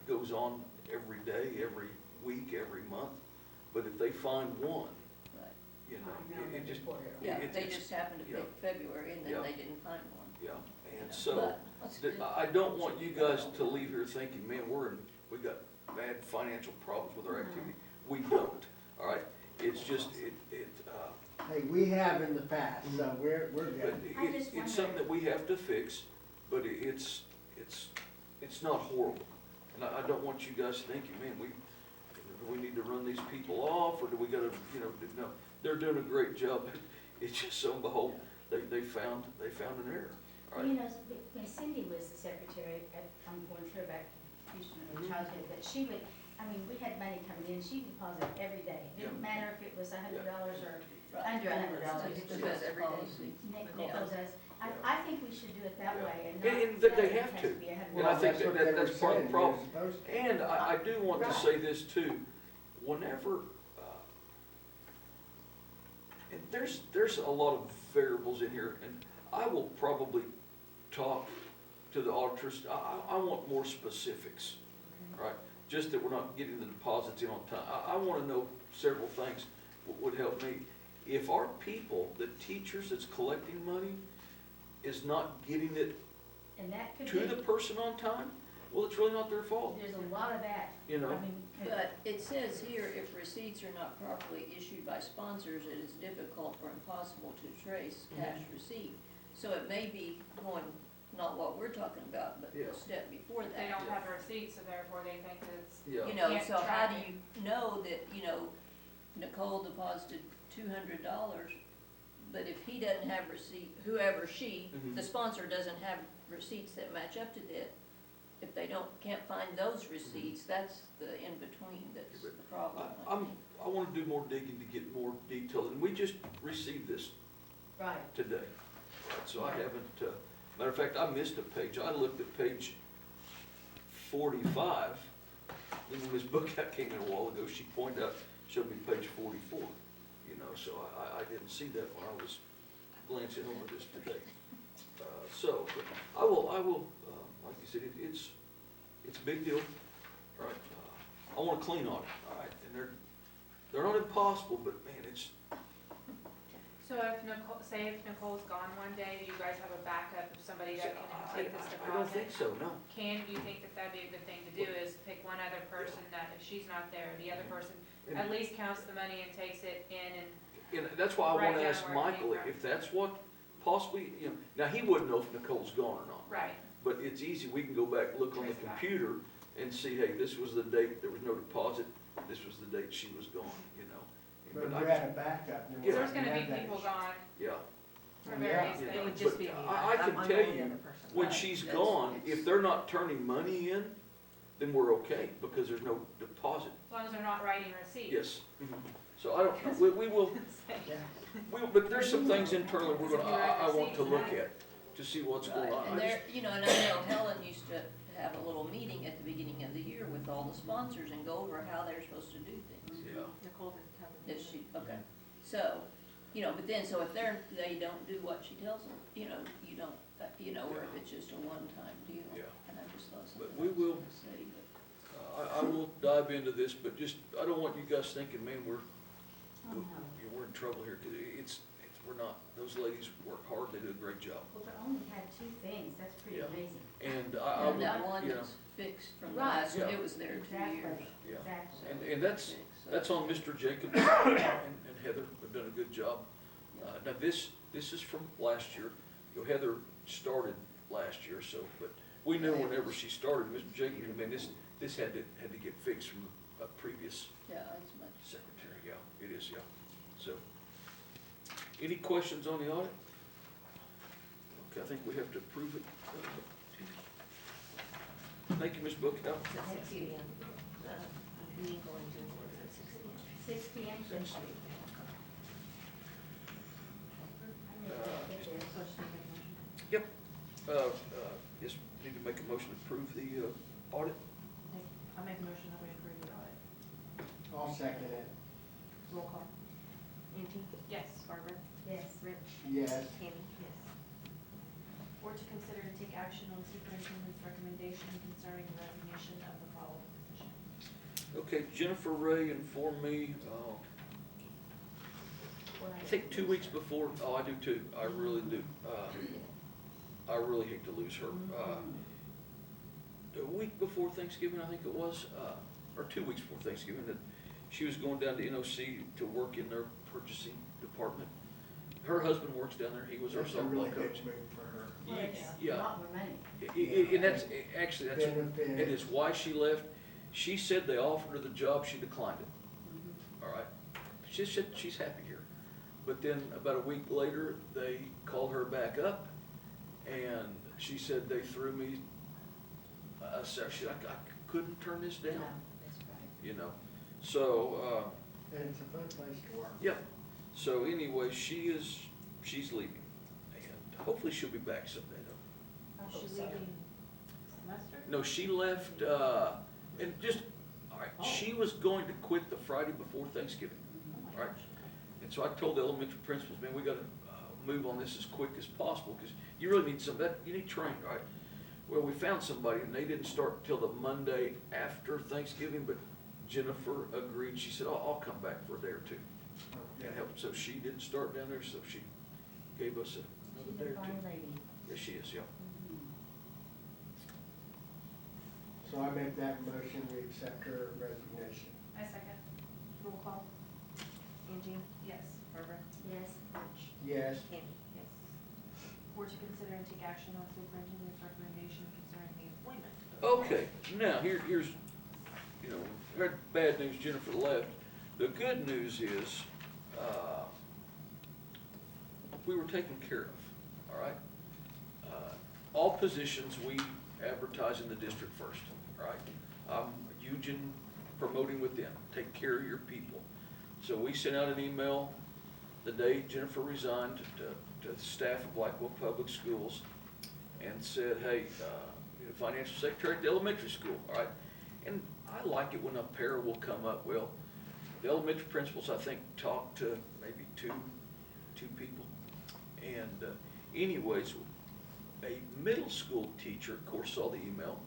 goes on every day, every week, every month, but if they find one, Right. it just, Yeah, It's- they it's- just happened to yeah. pick February, and Yeah. then they didn't find one. yeah, and But so, that's good. I don't want you guys to leave here thinking, man, we got bad financial problems with our activity. We don't, all right? It's just, Hey, we have in the past, so we're but good. I just it's something wonder- that we have to fix, but it's not horrible. And I don't want you guys thinking, man, we need to run these people off, or do we gotta, no, they're doing a great job. It's just so and behold, they found an error, all Well, right? when Cindy was the secretary, I'm going to back to Houston Mhm. and childhood, but she would, we had money coming in, she deposited every day. It didn't matter if it was $100 or Right. under $100. It's It the was best policy. Nicole does. I think we should do it that Yeah. way and And not they say it have has to. be $100. And I think That's what that- they were that's part of the saying, problem. you're supposed to. And I do want to Right. say this too, whenever, and there's a lot of variables in here, and I will probably talk to the auditors, I want more specifics, right? Just that we're not getting the deposits in on time. I want to know several things would help me. If our people, the teachers that's collecting money, is not getting it And that could to the be, person on time, well, it's really not their fault, there's a lot of that. you know? But it says here, if receipts are not properly issued by sponsors, it is difficult or impossible to trace cash receipt. So it may be going, not what we're talking about, but Yeah. the step before They that. don't have a receipt, so therefore they think that it's, Yeah. Can't So how do track you know that, Nicole deposited $200, but if he doesn't have receipt, whoever she, Mhm. the sponsor doesn't have receipts that match up to that, if they can't find those receipts, that's the in-between that's the problem. I want to do more digging to get more detail, and we just received this Right. today. So I haven't, matter of fact, I missed a page. I looked at page 45. And when this book came in a while ago, she pointed out, showed me page 44, so I didn't see that when I was glancing over this today. So, but I will, like you said, it's a big deal, all right? I want a clean audit, all right? And they're not impossible, but man, it's, so if Nicole's gone one day, do you guys have a backup of somebody that can take this deposit? I don't think so, no. Do you think that that'd be a good thing to do, is pick one other person that if she's not there, the other person at least counts the money and takes it in and, And that's why I Write want to down ask where it came Michael, from. if that's what possibly, now he wouldn't know if Nicole's gone or not. right, But it's easy, we can go back, look on the Trace it back. computer and see, hey, this was the date, there was no deposit, this was the date she was gone, But But we I had a backup. and because we there's gonna had be that people issue. gone Yeah. for Yeah. various Yeah. things. would just But be me. I can I'm tell the only you, other person. when Right, she's that's- gone, it's- if they're not turning money in, then we're okay, because there's no deposit. As long as they're not writing receipts. Yes. So I don't, we will, Yeah. but there's some things internally we're gonna, I want to look at, to see what's going Right, on. and there, and I know Helen used to have a little meeting at the beginning of the year with all the sponsors and go over how they're supposed to do things. Yeah. Nicole didn't have it. Does she, okay, so, but then, so if they don't do what she tells them, you don't, or if it's just a one-time deal. Yeah. And I just thought But something we else will- to say, but. I will dive into this, but just, I don't want you guys thinking, man, we're in trouble here, 'cause we're not. Those ladies work hard, they do a great job. Well, they only had 2 things, that's pretty Yeah. amazing. And And that would, one you know, is fixed from Right. last, Yeah. it was there 2 Exactly. years. yeah. Exactly. And that's Fixed, so- That's on Mr. Jacobs and Heather, have done a good job. Now this is from last year. You know, Heather started last year, so, but we knew whenever she started, Mr. Jacobs, I mean, this had to get fixed from a previous Yeah, it's much. secretary, yeah, it is, yeah. So, any questions on the audit? Okay, I think we have to approve it. Thank you, Ms. Buckhout. Thank you. Meeting going to, or is it 6 p.m.? 6 p.m. Yep. Yes, need to make a motion to approve the audit. I make a motion that we approve the audit. I'll second it. Roll call. Angie? Yes. Barbara? Yes. Rich? Yes. Tammy? Yes. Or to consider and take action on superintendent's recommendation concerning the resignation of the following position. Okay, Jennifer Ray informed me, I think 2 weeks before, oh, I do too, I really do. I really hate to lose her. A week before Thanksgiving, I think it was, or 2 weeks before Thanksgiving, that she was going down to NOC to work in their purchasing department. Her husband works down there, he was our That's a really softball good coach. move for her. Well, it's Yeah. a lot more money. And that's, actually, that's, Benefit. it is why she left. She said they offered her the job, she declined it. All right, she said she's happy here. But then about a week later, they called her back up, and she said they threw me a section. I couldn't turn this down, That's right. you know. So, And it's a fun place to work. yep. So anyway, she's leaving, and hopefully she'll be back someday. Though. Is she leaving semester? No, she left, and just, all right, she was going to quit the Friday before Thanksgiving. Oh my All right. gosh. And so I told the elementary principals, man, we gotta move on this as quick as possible, because you really need you need training, right? Well, we found somebody, and they didn't start till the Monday after Thanksgiving, but Jennifer agreed, she said, I'll come back for a day or two and help. So she didn't start down there, so she gave us another day or two. Fine lady. Yes, she is, yeah. So I make that motion, we accept her resignation. I second. Roll call. Angie? Yes. Barbara? Yes. Rich? Yes. Tammy? Yes. Or to consider and take action on superintendent's recommendation concerning the employment of. Okay, now, here's, you know, we heard bad news, Jennifer left. The good news is, we were taken care of, all right? All positions we advertise in the district first, all right? I'm huge in promoting with them, take care of your people. So we sent out an email the day Jennifer resigned to the staff of Blackwell Public Schools and said, hey, need a financial secretary at the elementary school, all right? And I like it when a pair will come up. Well, the elementary principals, I think, talked to maybe two people. And anyways, a middle school teacher, of course, saw the email.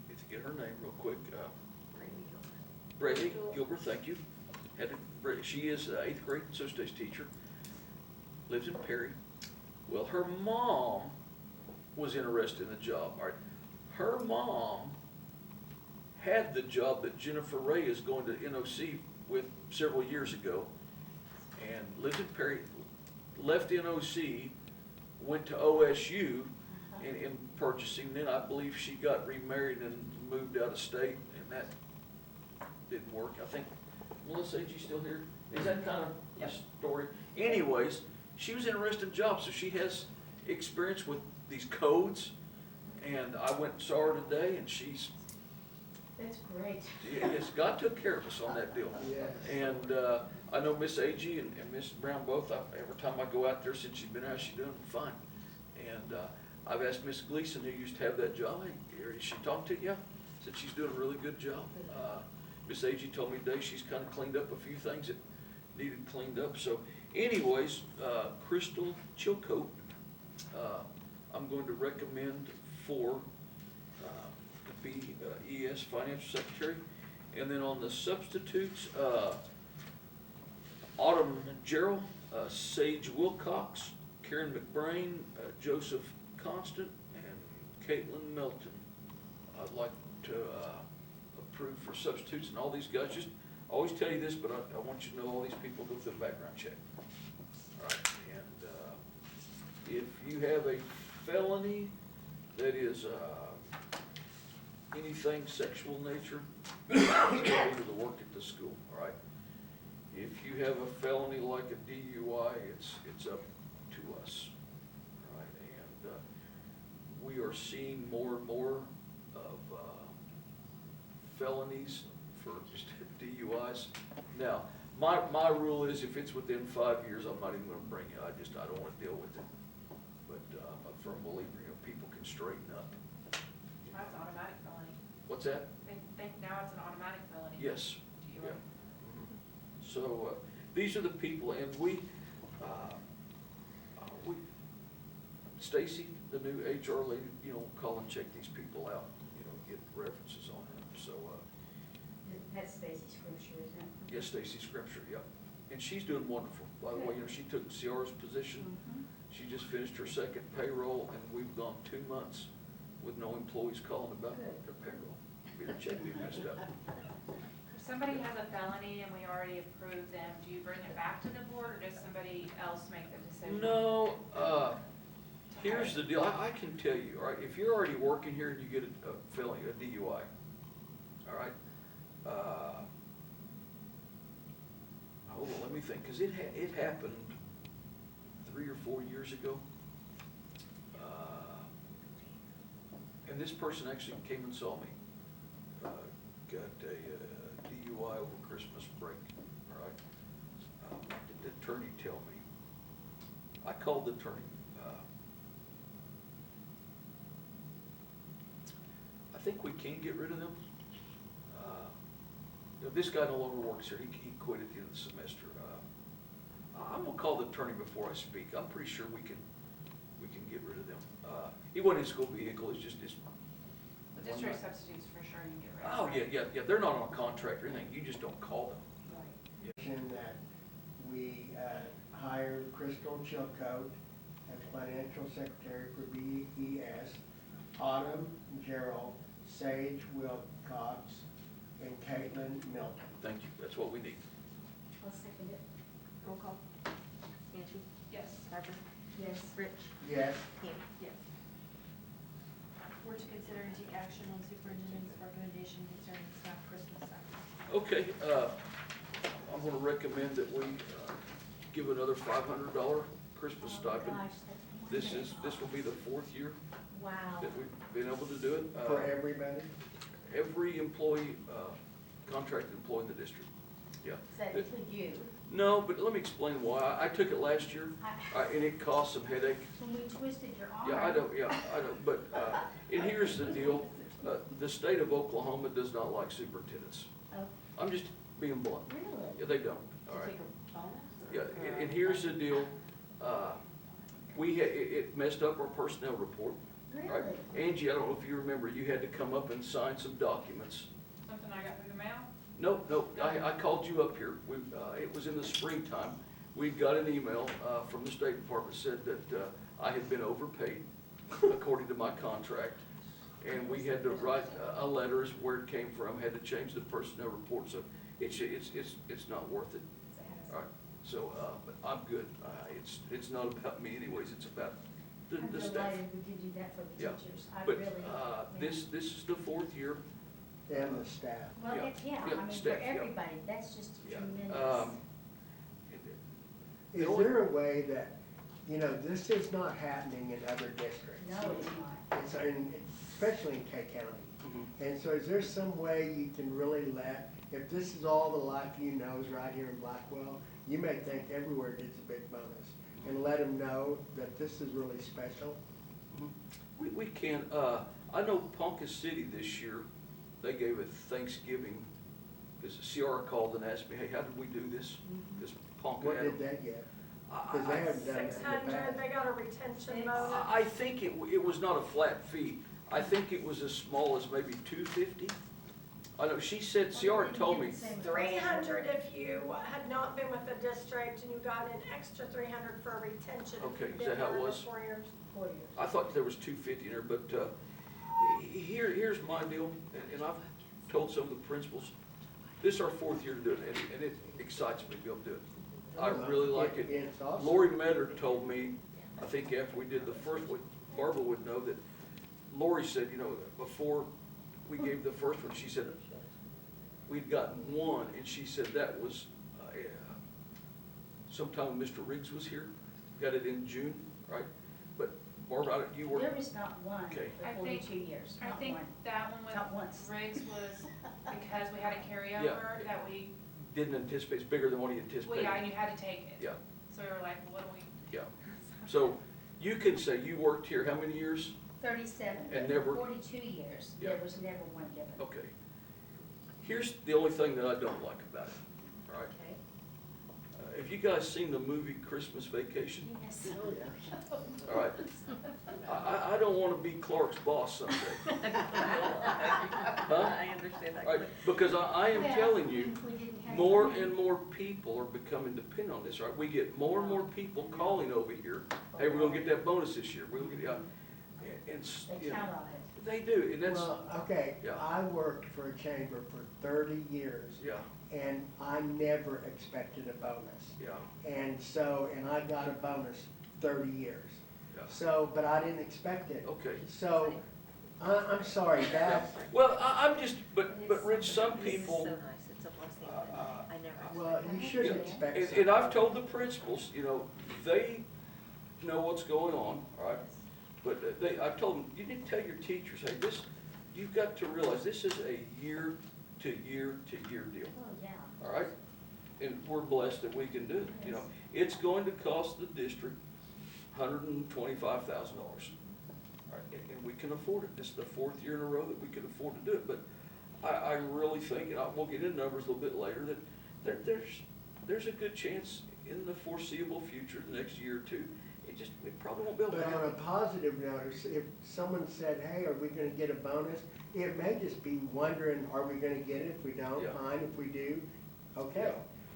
Need to get her name real quick. Brady Gilbert, thank you. She is 8th grade social studies teacher, lives in Perry. Well, her mom was interested in the job. All right. Her mom had the job that Jennifer Ray is going to NOC with several years ago, and lives in Perry, left NOC, went to OSU in purchasing. Then I believe she got remarried and moved out of state, and that didn't work. I think, Melissa, is she still here? Is that kind of the story? Anyways, she was interested in the job, so she has experience with these codes, and I went and saw her today, and she's, That's great. yes, God took care of us on that deal. Yes. And I know Miss Agee and Miss Brown both, every time I go out there since she's been out, she's doing fine. And I've asked Miss Gleason, who used to have that job, hey, is she talking to you? Said she's doing a really good job. Miss Agee told me today she's kind of cleaned up a few things that needed cleaned up. So anyways, Crystal Chilcote, I'm going to recommend for the BES Financial Secretary. And then on the substitutes, Autumn Gerald, Sage Wilcox, Karen McBrain, Joseph Constant, and Caitlin Melton. I'd like to approve for substitutes, and all these guys, just, I always tell you this, but I want you to know all these people go through a background check. All right, and if you have a felony that is anything sexual nature, you go to the work at the school, all right? If you have a felony like a DUI, it's up to us, all right? And we are seeing more and more of felonies for just DUIs. Now, my rule is if it's within 5 years, I'm not even gonna bring it. I don't wanna deal with it. But I'm a firm believer, people can straighten up. That's automatic felony. What's that? Think now it's an automatic felony. Yes. DUI. Yeah. So, these are the people, and we, Stacy, the new HR lady, call and check these people out, get references on them, so, That's Stacy Scripture, isn't it? yes, Stacy Scripture, yeah. And she's doing wonderful, by the way, she took Ciara's position, she just finished her second payroll, and we've gone 2 months with no employees calling about their payroll. Their check being messed up. If somebody has a felony and we already approved them, do you bring it back to the board, or does somebody else make the decision? No, here's the deal, I can tell you, all right, if you're already working here and you get a felony, a DUI, all right, hold on, let me think, because it happened 3 or 4 years ago. And this person actually came and saw me. Got a DUI over Christmas break, all right? What did the attorney tell me? I called the attorney. I think we can get rid of them. This guy no longer works here. He quit at the end of the semester. I'm gonna call the attorney before I speak. I'm pretty sure we can get rid of them. He wasn't in school vehicle. It's just his. The district substitutes for sure you can get rid of. Oh, yeah. They're not on a contract or anything. You just don't call them. In that we hired Crystal Chilcote as financial secretary for BES, Autumn Gerald, Sage Wilcox, and Caitlin Milton. Thank you. That's what we need. I'll second it. Roll call. Angie? Yes. Barbara? Yes. Rich? Yes, Yes. We're to consider and take action on superintendent's recommendation concerning staff Christmas sacrifice. Okay, I'm gonna recommend that we give another $500 Christmas stipend. Gosh, that's This will be the 4th year wow. that we've been able to do it. for everybody. Every employee, contracted employee in the district, yeah. Does that include you? No, but let me explain why. I took it last year, and it caused some headache. When we twisted your arm. Yeah, I don't, but, and here's the deal, the state of Oklahoma does not like superintendents. Oh, I'm just being blunt. really? Yeah, they don't, all right. Take a bonus? Yeah, and here's the deal, it messed up our personnel report. Really? Right. Angie, I don't know if you remember, you had to come up and sign some documents. Something I got through the mail? Nope, I called you up here, it was in the springtime. We got an email, from the State Department, said that, I had been overpaid, according to my contract. And we had to write a letter as where it came from, had to change the personnel report, so it's not worth it. All right, so, but I'm good, it's not about me anyways, it's about the staff. I'm delighted we could do that for the Yeah, teachers. I But, really. yeah. this is the 4th year. And the staff. Well, yeah, yeah, yeah, I mean, for staff, yeah. everybody, that's just Yeah. tremendous. Is there a way that, this is not happening in other districts? No, it's not. It's especially in K County. Mm-hmm. And so is there some way you can really if this is all the life knows right here in Blackwell, you may think everywhere gets a big bonus, and let them know that this is really special? We can, I know Ponca City this year, they gave a Thanksgiving, because Ciara called and asked me, hey, how did we do this? Because Ponca What had. did they get? Because they haven't done it in the 600, past. they got a retention bonus. I think it was not a flat fee. I think it was as small as maybe 250. I know, she said, she already told me, 300 if you had not been with the district, and you got an extra 300 for retention. if Okay, you'd is been that how it there for was? 4 years. 4 years. I thought there was 250 in there, but here's my deal, and I've told some of the principals, this is our 4th year to do it, and it excites me to be able to do it. I really like it. It's awesome. Lori Metter told me, I think after we did the first one, Barbara would know that, Lori said, you know, before we gave the first one, she said, we'd gotten one, and she said that was sometime when Mr. Riggs was here, got it in June, right? But Barbara, you were, There is not one Okay. for 42 years, I not think one. that one Not with once. Riggs was because we had a carryover that we, didn't anticipate, it's bigger than what he anticipated. yeah, you had to take it. Yeah. So we were like, what do we? Yeah. So you can say you worked here how many years? 37, And but never- 42 years, Yeah. there was never one given. Okay. Here's the only thing that I don't like about it, all right? Okay? Have you guys seen the movie Christmas Vacation? Yes. Oh, yeah. All right. I don't want to be Clark's boss someday. Huh? I understand that. All right, because I am Well, telling you, if we didn't have more money, and more people are becoming dependent on this, right? We get more and more people calling over here, hey, we're gonna get that bonus this year, we're gonna get, They you know, count on it. they do, and that's, Well, okay, Yeah. I worked for a chamber for 30 years, yeah, and I never expected a bonus. yeah, And so, and I got a bonus 30 years. yeah, So, but I didn't expect it. okay. So, I'm sorry, that, Well, I'm just, but Rich, some people, It's a blessing. uh, I never. well, you shouldn't expect and something. I've told the principals, you know, they know what's going on, all right? But I've told them, you need to tell your teachers, hey, this, you've got to realize this is a year to year to year deal, Oh, yeah. all right? And we're blessed that we can do it, you know. It's going to cost the district $125,000. All right, and we can afford it. This is the 4th year in a row that we can afford to do it. But I really think, and we'll get into numbers a little bit later, that there's a good chance in the foreseeable future, the next year or two, we probably won't be able to But on have a it. positive note, if someone said, hey, are we gonna get a bonus? It may just be wondering, are we gonna get it? If we don't, Yeah. fine. If we do, okay.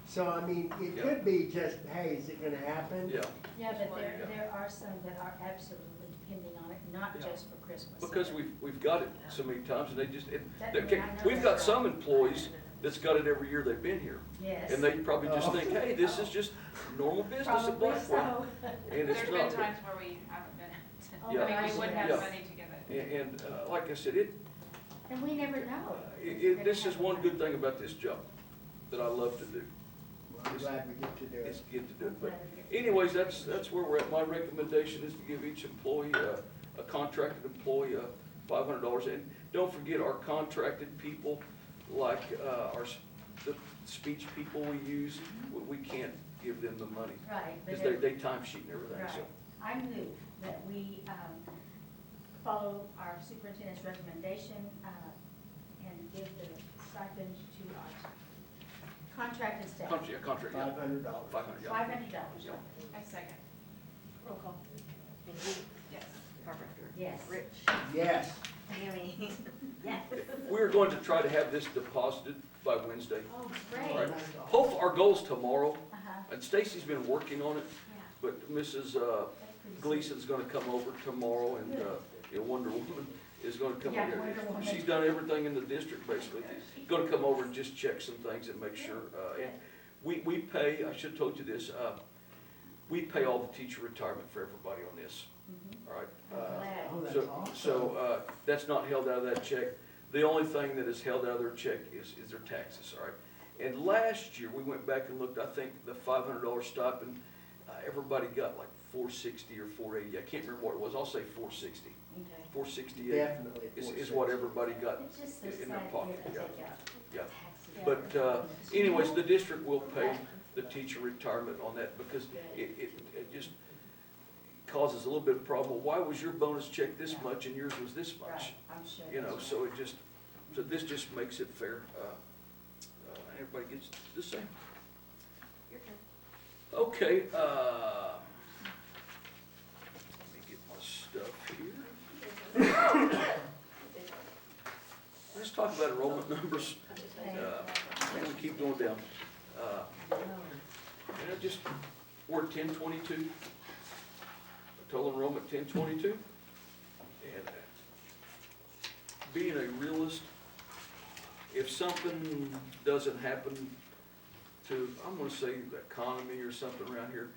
So, I mean, it Yeah. could be just, hey, is it gonna happen? Yeah, Yeah, but Yeah. there are some that are absolutely depending on it, not Yeah. just for Christmas. because we've got it so many times, and they just, That- okay, I know we've got that's some right. employees that's got it every year they've been here. Yes. And they probably just Oh. think, hey, this is just normal business at Probably Blackwell. so. And it's There's not. been times where we haven't been, Oh, Yeah. I mean, we wouldn't have Yeah. the money to give it. And like I said, And we never know. this is one good thing about this job that I love to do, Well, I'm glad we get to do is it. get to do it. But anyways, that's where we're at. My recommendation is to give each employee, a contracted employee, $500. And don't forget our contracted people, like the speech people we use, we can't give them the money. Right. but Because there- they time sheet and everything, so. Right. I move that we follow our superintendent's recommendation and give the stipend to our contracted staff. Contract, yeah. $500. 500, yeah. $500. I second. Roll call. Yes. Yes. Rich. Yes. Tammy. Yes. We're going to try to have this deposited by Wednesday. Oh, All great. right. Hope, our goal's tomorrow, Uh-huh. and Stacy's been working on it, Yeah, but Mrs. that's pretty Gleason's gonna come over tomorrow, and, Wonder Woman is gonna come Yeah, over. Wonder Woman. She's done everything in the district, basically. Gonna come over and just check some things and make sure, and we pay, I should've told you this, we pay all the teacher retirement for everybody on this, Mhm. all right? I'm glad. Oh, that's So, awesome. so, that's not held out of that check. The only thing that is held out of their check is their taxes, all right? And last year, we went back and looked, I think the $500 stipend, everybody got like $460 or $480. I can't remember what it was. I'll say $460. Okay. $468 Definitely. is what everybody got It's just so in their sad pocket, to yeah. take out Yeah. taxes. But anyways, the district will pay the teacher retirement on that because it just causes a little bit of problem. Well, why was your bonus check this much and yours was this Right, much? I'm sure. You know, that's so right. this just makes it fair. Everybody gets the same. Okay, let me get my stuff here. talk about enrollment numbers. I'm gonna keep going down. And it just, we're 1022. Total enrollment 1022. And being a realist, if something doesn't happen to, I'm gonna say the economy or something around here,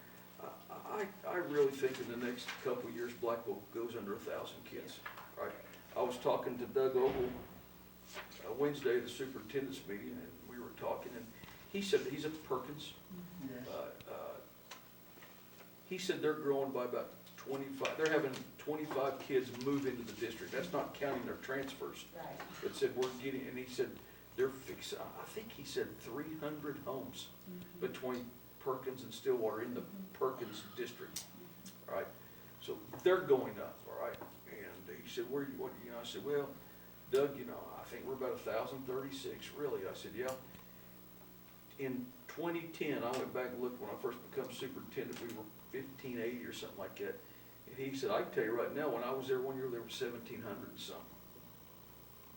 I really think in the next couple of years, Blackwell goes under 1,000 kids. Right? I was talking to Doug Ogle Wednesday at the superintendent's meeting, and we were talking, and he said, he's at Perkins. Yes. He said they're growing by about 25, they're having 25 kids move into the district. That's not counting their transfers. Right. But said we're getting, and he said they're fixing, I think he said 300 homes between Perkins and Stillwater in the Perkins district. All right, so they're going up, all right? And he said, where, what, you know, I said, well, Doug, you know, I think we're about 1,036, really. I said, yeah. In 2010, I went back and looked when I first became superintendent, we were 1,580 or something like that. And he said, I can tell you right now, when I was there one year, there were 1,700 and something.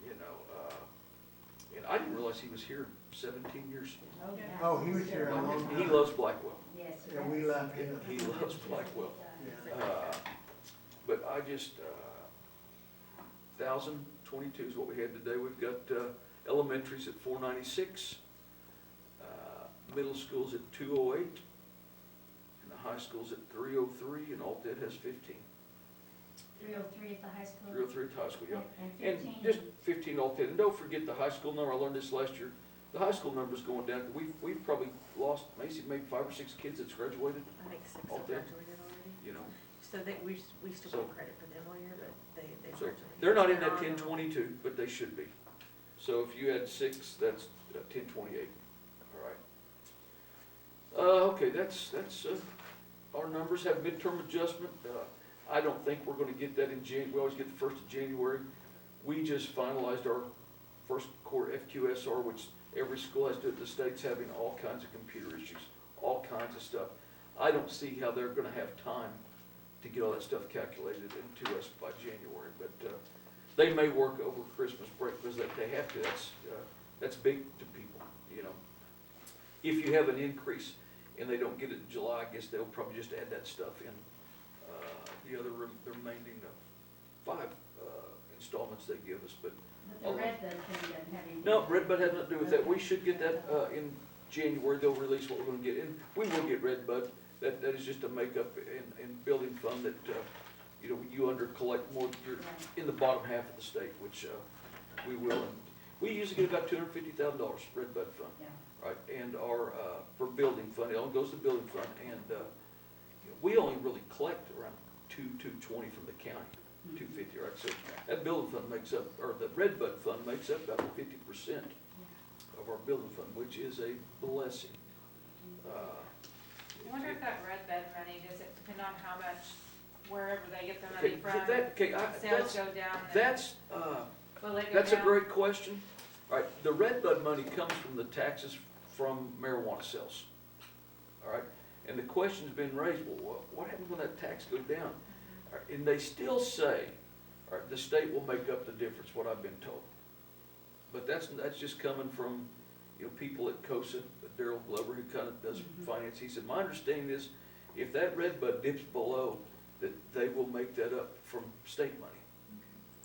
You know, and I didn't realize he was here 17 years. Oh, yeah. Oh, he was here a long He time. loves Blackwell. Yes. And we love him. He loves Blackwell. Yeah. But I just, 1,022 is what we had today. We've got elementaries at 496, middle school's at 208, and the high school's at 303, and Altet has 15. 303 at the high school? 303 at the high school, yeah. And And 15? just 15 Altet. And don't forget the high school number, I learned this last year. The high school number's going down. We've probably lost, Macy, maybe 5 or 6 kids that's graduated, I think 6 All have day. graduated already. you know. So they, we still So- get credit for them all year, but they So graduated. they're not in that 1022, but they should be. So if you had 6, that's 1028. All right. Okay, that's our numbers have midterm adjustment. I don't think we're gonna get that in Jan, we always get the 1st of January. We just finalized our first core FQSR, which every school has to do it. The state's having all kinds of computer issues, all kinds of stuff. I don't see how they're gonna have time to get all that stuff calculated into us by January, but, they may work over Christmas break because they have to. That's big to people, you know. If you have an increase and they don't get it in July, I guess they'll probably just add that stuff in, the remaining 5 installments they give us, but. But the red bud thing doesn't have anything. No, Redbud has nothing to do with that. We should get that, in January. They'll release what we're gonna get, and we will get Redbud. That is just a makeup in building fund that, you know, you under collect more, you're in the bottom half of the state, which, we will. And we usually get about $250,000 Redbud fund, Yeah. right? And our, for building fund, it only goes to building fund, and, you know, we only really collect around $220 from the county, $250, right? So that building fund makes up, or the Redbud fund makes up about 50% of our building fund, which is a blessing. I wonder if that red bed money, does it depend on how much, wherever they get the Okay, money from, sales go down? That's, Will it go that's a down? great question. All right, the Redbud money comes from the taxes from marijuana sales. All right, and the question's been raised, well, what happens when that tax goes down? All right, and they still say, all right, the state will make up the difference, what I've been told. But that's just coming from, you know, people at COSA, Daryl Glover, who kind of does finance. He said, my understanding is, if that Redbud dips below, that they will make that up from state money,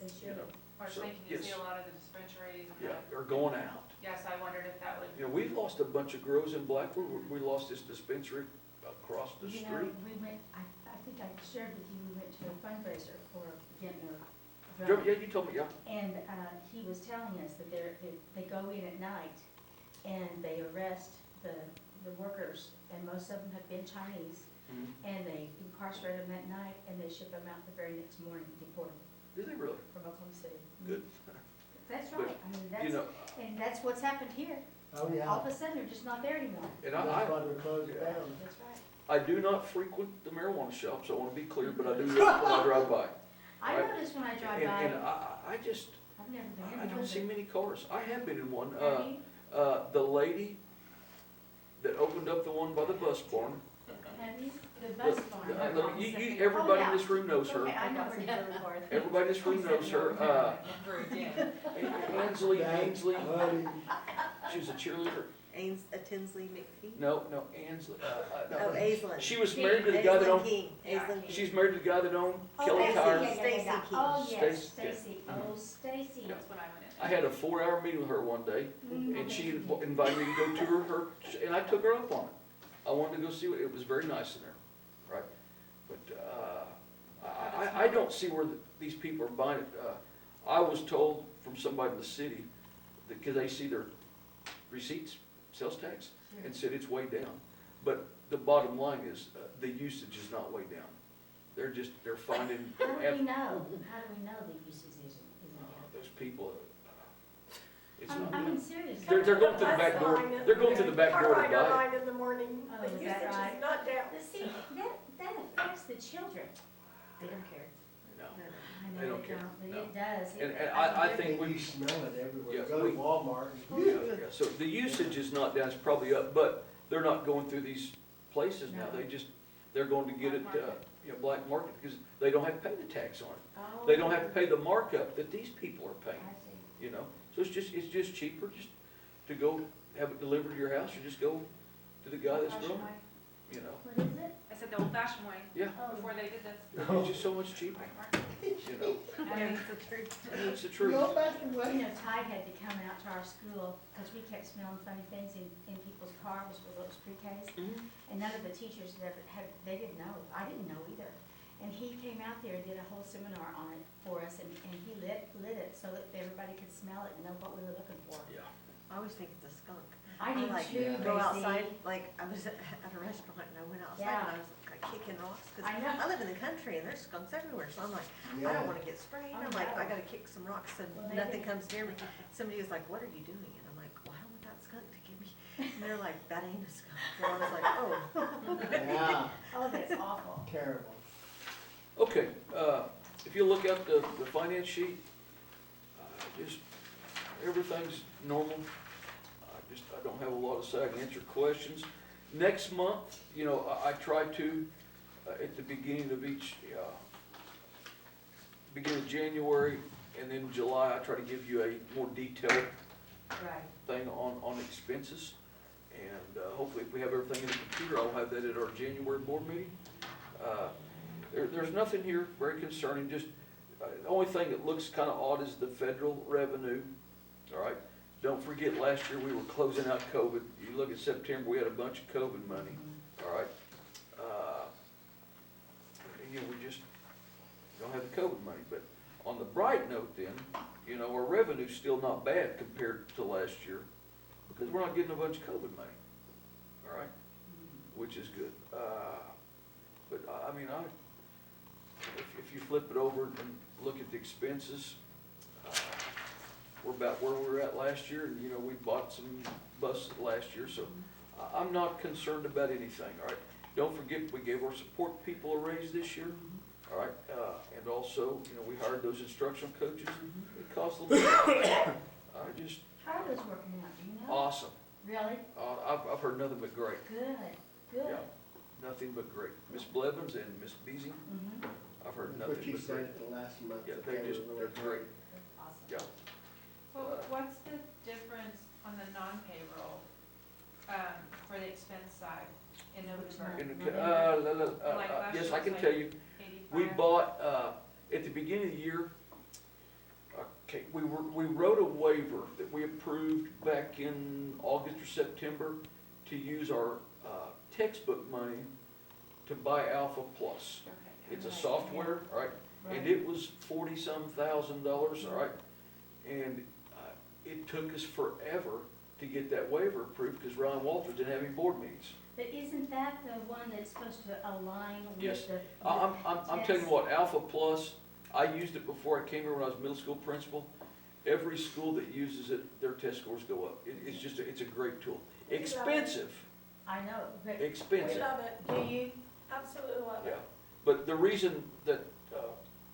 They you should. know. I was So, thinking, you see yes. a lot of the dispensaries and Yeah, the, they're going out. yes, I wondered if that would, You know, we've lost a bunch of grows in Blackwell. We lost this dispensary across the You know, street. we went, I think I shared with you, we went to a fundraiser for getting a Yeah, drum. you told me, yeah. And, he was telling us that they go in at night and they arrest the workers, and most of them have been Chinese, and they incarcerate them at night and they ship them out the very next morning, deport them Do they really? from Oklahoma City. Good. That's But, right, I mean, You know, and that's what's happened here. Oh, yeah. All of a sudden, they're just not there anymore. and That's I why we closed it yeah. down. That's right. I do not frequent the marijuana shops, I wanna be clear, but I do when I drive by. I Right. noticed when I drive And by, I just, I've never been in I one. don't see many cars. I have been in one. Have you? The lady that opened up the one by the bus barn, Have you? The bus barn. Everybody in this room knows her. Okay, I know where to go. Everybody in this room knows her. Ainsley, Buddy. she was a cheerleader. Tinsley McPhee? No, Ainsley, Oh, Aislinn. she was married to the guy that Aislinn owned, King. Aislinn King. she's married to the guy that owned Oh, Kelly Stacy, Tire. yeah, yeah, yeah, yeah. Stacy Oh, yes, Stacy, Stacy, oh, Stacy. That's what I went in. I had a 4-hour meeting with her one day, and she invited me to go tour her, and I took her up on it. I wanted to go see it was very nice in there, right? But, I don't see where these people are buying it. I was told from somebody in the city, that, cause they see their receipts, sales tax, and said it's way down. But the bottom line is, the usage is not way down. They're finding. How do we know? How do we know the usage isn't Those people, it's down? not. I mean, seriously. They're going through the back door, they're going through the back door to Carrier buy it. line in the morning, Oh, the is usage that right? is not down. But see, that affects the children. They don't care. No. I They know don't they care. don't, but No. it does. And It- I think You we, smell it everywhere. Yeah, Go to we- Walmart. yeah, so the usage is not down, it's probably up, but they're not going through these places now. No. They're going to get it, black market, because they don't have to pay the tax on it. Oh. They don't have to pay the markup that these people are paying, I see. you know? So it's just cheaper just to go have it delivered to your house, or just go to the guy that's growing it, you know? What is it? I said the old fashioned way, Yeah, Oh, before they did this. it's just so much cheaper, White market. you know? And it's the truth. It's the truth. You know, Ty had to come out to our school, because we kept smelling funny things in people's cars with those pre-Ks. Mhm. And none of the teachers they didn't know. I didn't know either. And he came out there and did a whole seminar on it for us, and he lit it so that everybody could smell it and know what we were looking for. Yeah. I always think it's a skunk. I do like too, go Gracie. outside, like I was at a restaurant and I went outside Yeah. and I was like kicking rocks, cause I know. I live in the country and there's skunks everywhere, so I'm like, I Yeah. don't wanna get sprayed. Oh, I'm like, no. I gotta kick some rocks and Well, they nothing did. comes near me. Somebody was like, what are you doing? And I'm like, well, I don't want that skunk to get me. And they're like, that ain't a skunk. And I was like, oh. Yeah, Oh, that's awful. terrible. Okay, if you look at the finance sheet, just, everything's normal. I don't have a lot to say, I can answer questions. Next month, I try to, at the beginning of beginning of January and then July, I try to give you a more detailed Right. thing on expenses. And hopefully if we have everything in the computer, I'll have that at our January board meeting. There's nothing here very concerning, just, the only thing that looks kind of odd is the federal revenue, all right? Don't forget, last year we were closing out COVID. You look at September, we had a bunch of COVID money, all right? We just don't have the COVID money, but on the bright note then, our revenue's still not bad compared to last year, because we're not getting a bunch of COVID money, all right? Which is good. But I mean, if you flip it over and look at the expenses, we're about where we were at last year, and we bought some buses last year, so I'm not concerned about anything, all right? Don't forget, we gave our support people a raise this year, all right? And also, we hired those instructional coaches. It cost a little bit. How are those working out, do you know? Awesome. Really? I've heard nothing but great. Good, good. Yeah. Nothing but great. Miss Blevins and Miss Beasing, Mhm. I've heard That's nothing what you but said great. at the last month. Yeah, that they're they just, were they're really great. That's awesome. Yeah. Well, what's the difference on the non-payroll, for the expense side in November? Like last Yes, year I was can like tell you, we 85. bought, at the beginning of the year, we wrote a waiver that we approved back in August or September to use our textbook money to buy Alpha Plus. Okay. It's a Right, software, all right? yeah. And Right. it was $40-some thousand, all right? And it took us forever to get that waiver approved because Ryan Walters didn't have any board meetings. But isn't that the one that's supposed to align Yes. with the? I'm telling you what, Alpha Plus, I used it before I came here when I was middle school principal. Every school that uses it, their test scores go up. It's just, it's a great tool. Expensive, I know, but. We expensive, love it, Do you? absolutely love yeah. it. But the reason that,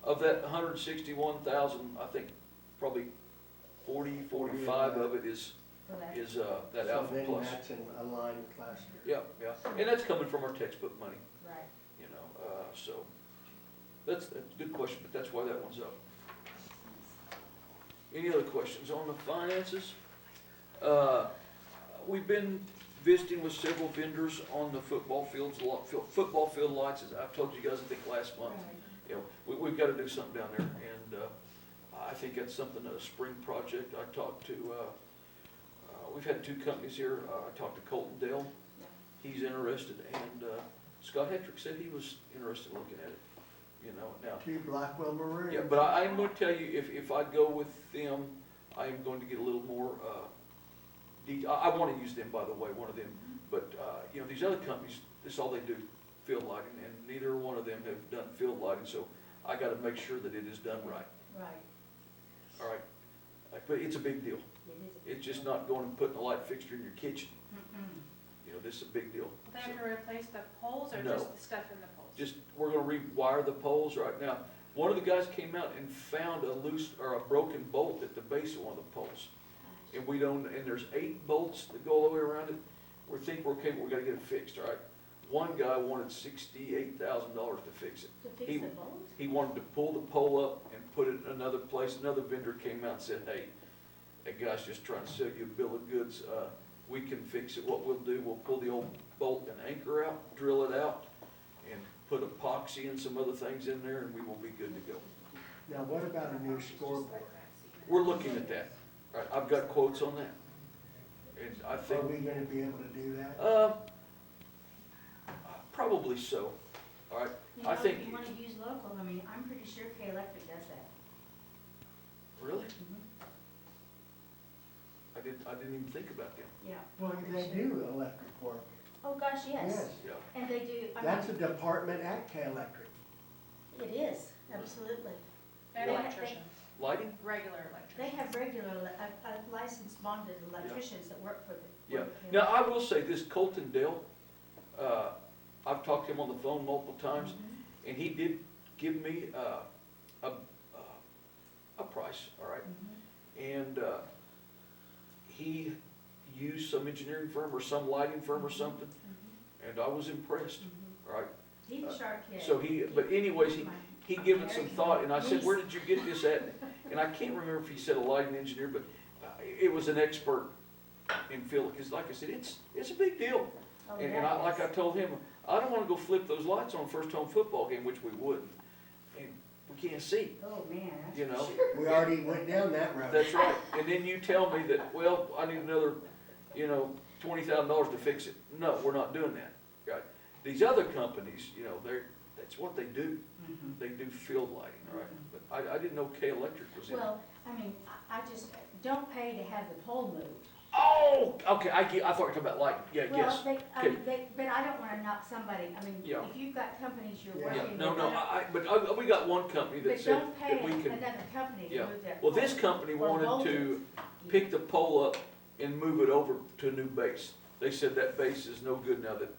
of that 161,000, I think probably 45 of it is for that. is, that So Alpha then Plus. that's in line with last year. Yeah, yeah, and that's coming from our textbook money, Right. you know, so, that's a good question, but that's why that one's up. Any other questions on the finances? We've been visiting with several vendors on the football fields, football field lights, as I've told you guys, I think last month. You know, we've gotta do something down there, and, I think that's something, a spring project. I talked to, we've had two companies here, I talked to Colton Dale, he's interested, and, Scott Hetrick said he was interested in looking at it, you know, now. Two Blackwell Maroons. Yeah, but I'm gonna tell you, if I go with them, I am going to get a little more, I wanna use them, by the way, one of them, but, you know, these other companies, this is all they do, field lighting, and neither one of them have done field lighting, so I gotta make sure that it is done right, Right. all right? But it's a big deal, It is. it's just not going and putting a light fixture in your kitchen, Mm-mm. you know, this is a big deal. They have to replace the poles or No. just the stuff in the poles? Just, we're gonna rewire the poles right now. One of the guys came out and found a loose, or a broken bolt at the base of one of the poles. And we don't, and there's 8 bolts that go all the way around it. We think we're okay, but we gotta get it fixed, all right? One guy wanted $68,000 to fix it. To fix He- the bolt? He wanted to pull the pole up and put it in another place. Another vendor came out and said, hey, that guy's just trying to sell you a bill of goods. We can fix it. What we'll do, we'll pull the old bolt and anchor out, drill it out, and put epoxy and some other things in there, and we will be good to go. Now, what about a new scoreboard? We're looking at that. All right, I've got quotes on that. And I Are think, we gonna be able to do that? probably so. All right, You know, I if think, you wanna use local, I mean, I'm pretty sure K Electric does that. really? Mhm. I didn't even think about that. Yeah. Well, I'm pretty they sure. do electric work. Oh, gosh, yes. Yeah. And they do, I That's a mean, department at K Electric. it is, absolutely. And They- electricians, Lighting? regular They electricians. have regular, licensed bonded electricians that work for the. Yeah. for the- Now, I will say this, Colton Dale, I've talked to him on the phone multiple times, Mhm, and he did give me, a price, all right? mhm. And, he used some engineering firm or some lighting firm or something, and I was impressed, Mhm. all right? He's a sharp kid. So but anyways, he given it some thought, and I said, He's- where did you get this at? And I can't remember if he said a lighting engineer, but it was an expert in field, because like I said, it's a big deal. Oh, And yeah, like I yes. told him, I don't wanna go flip those lights on first home football game, which we wouldn't. And we can't see, Oh, man, that's you for know? sure. We already went down that road. That's right. And then you tell me that, well, I need another, you know, $20,000 to fix it. No, we're not doing that. Right? These other companies, you know, that's what they do. Mhm. They do field lighting, all right? But I didn't know K Electric was in it. Well, I mean, I just, don't pay to have the pole moved. Oh, okay, I thought you were talking about lighting. Yeah, Well, yes. Okay. but I don't wanna knock somebody, I mean, Yeah. if you've got companies you're Yeah. working Yeah, with. no, no, but we got one company that But said don't pay that we can. another company to Yeah. move that. Well, this pole. company Or wanted bolt to it. pick the pole up and move it over to a new base. They said that base is no good now that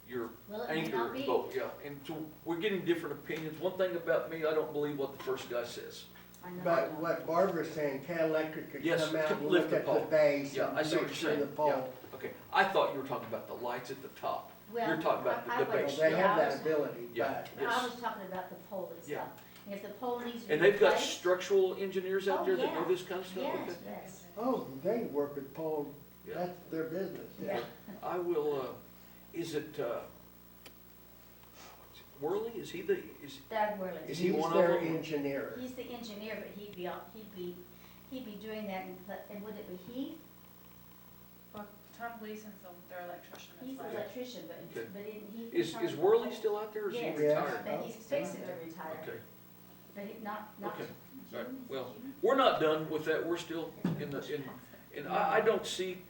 your Well, it may anchor not be. bolt, yeah. And so we're getting different opinions. One thing about me, I don't believe what the first guy says. I know. But what Barbara's saying, K Electric could Yes, come out and lift look the at the pole. base Yeah, I and see what make you're sure saying. the pole. Okay, I thought you were talking about the lights at the top. Well, You're talking about I the would- Well, base. they yeah, have I that was- ability, Yeah. but I Yes. was talking about the pole Yeah. itself. And if the pole needs to be And they've got replaced- structural engineers out Oh, there that know yeah. this kind of stuff? Yes, Okay. yes, oh, they work with poles. Yeah. That's their business. yeah. I will, is it, Worley, is he Doug Worley. Is he He's one of their them? engineer. He's the engineer, but he'd be doing that, and would it be Heath? Well, Tom Gleason's their electrician as He's the well. electrician, Okay. but he. is Worley still out there, or is he Yes. retired? But he's fixing to retire, Okay, but he, not. Okay. all right, June, well, June? we're not done with that, we're still and I don't see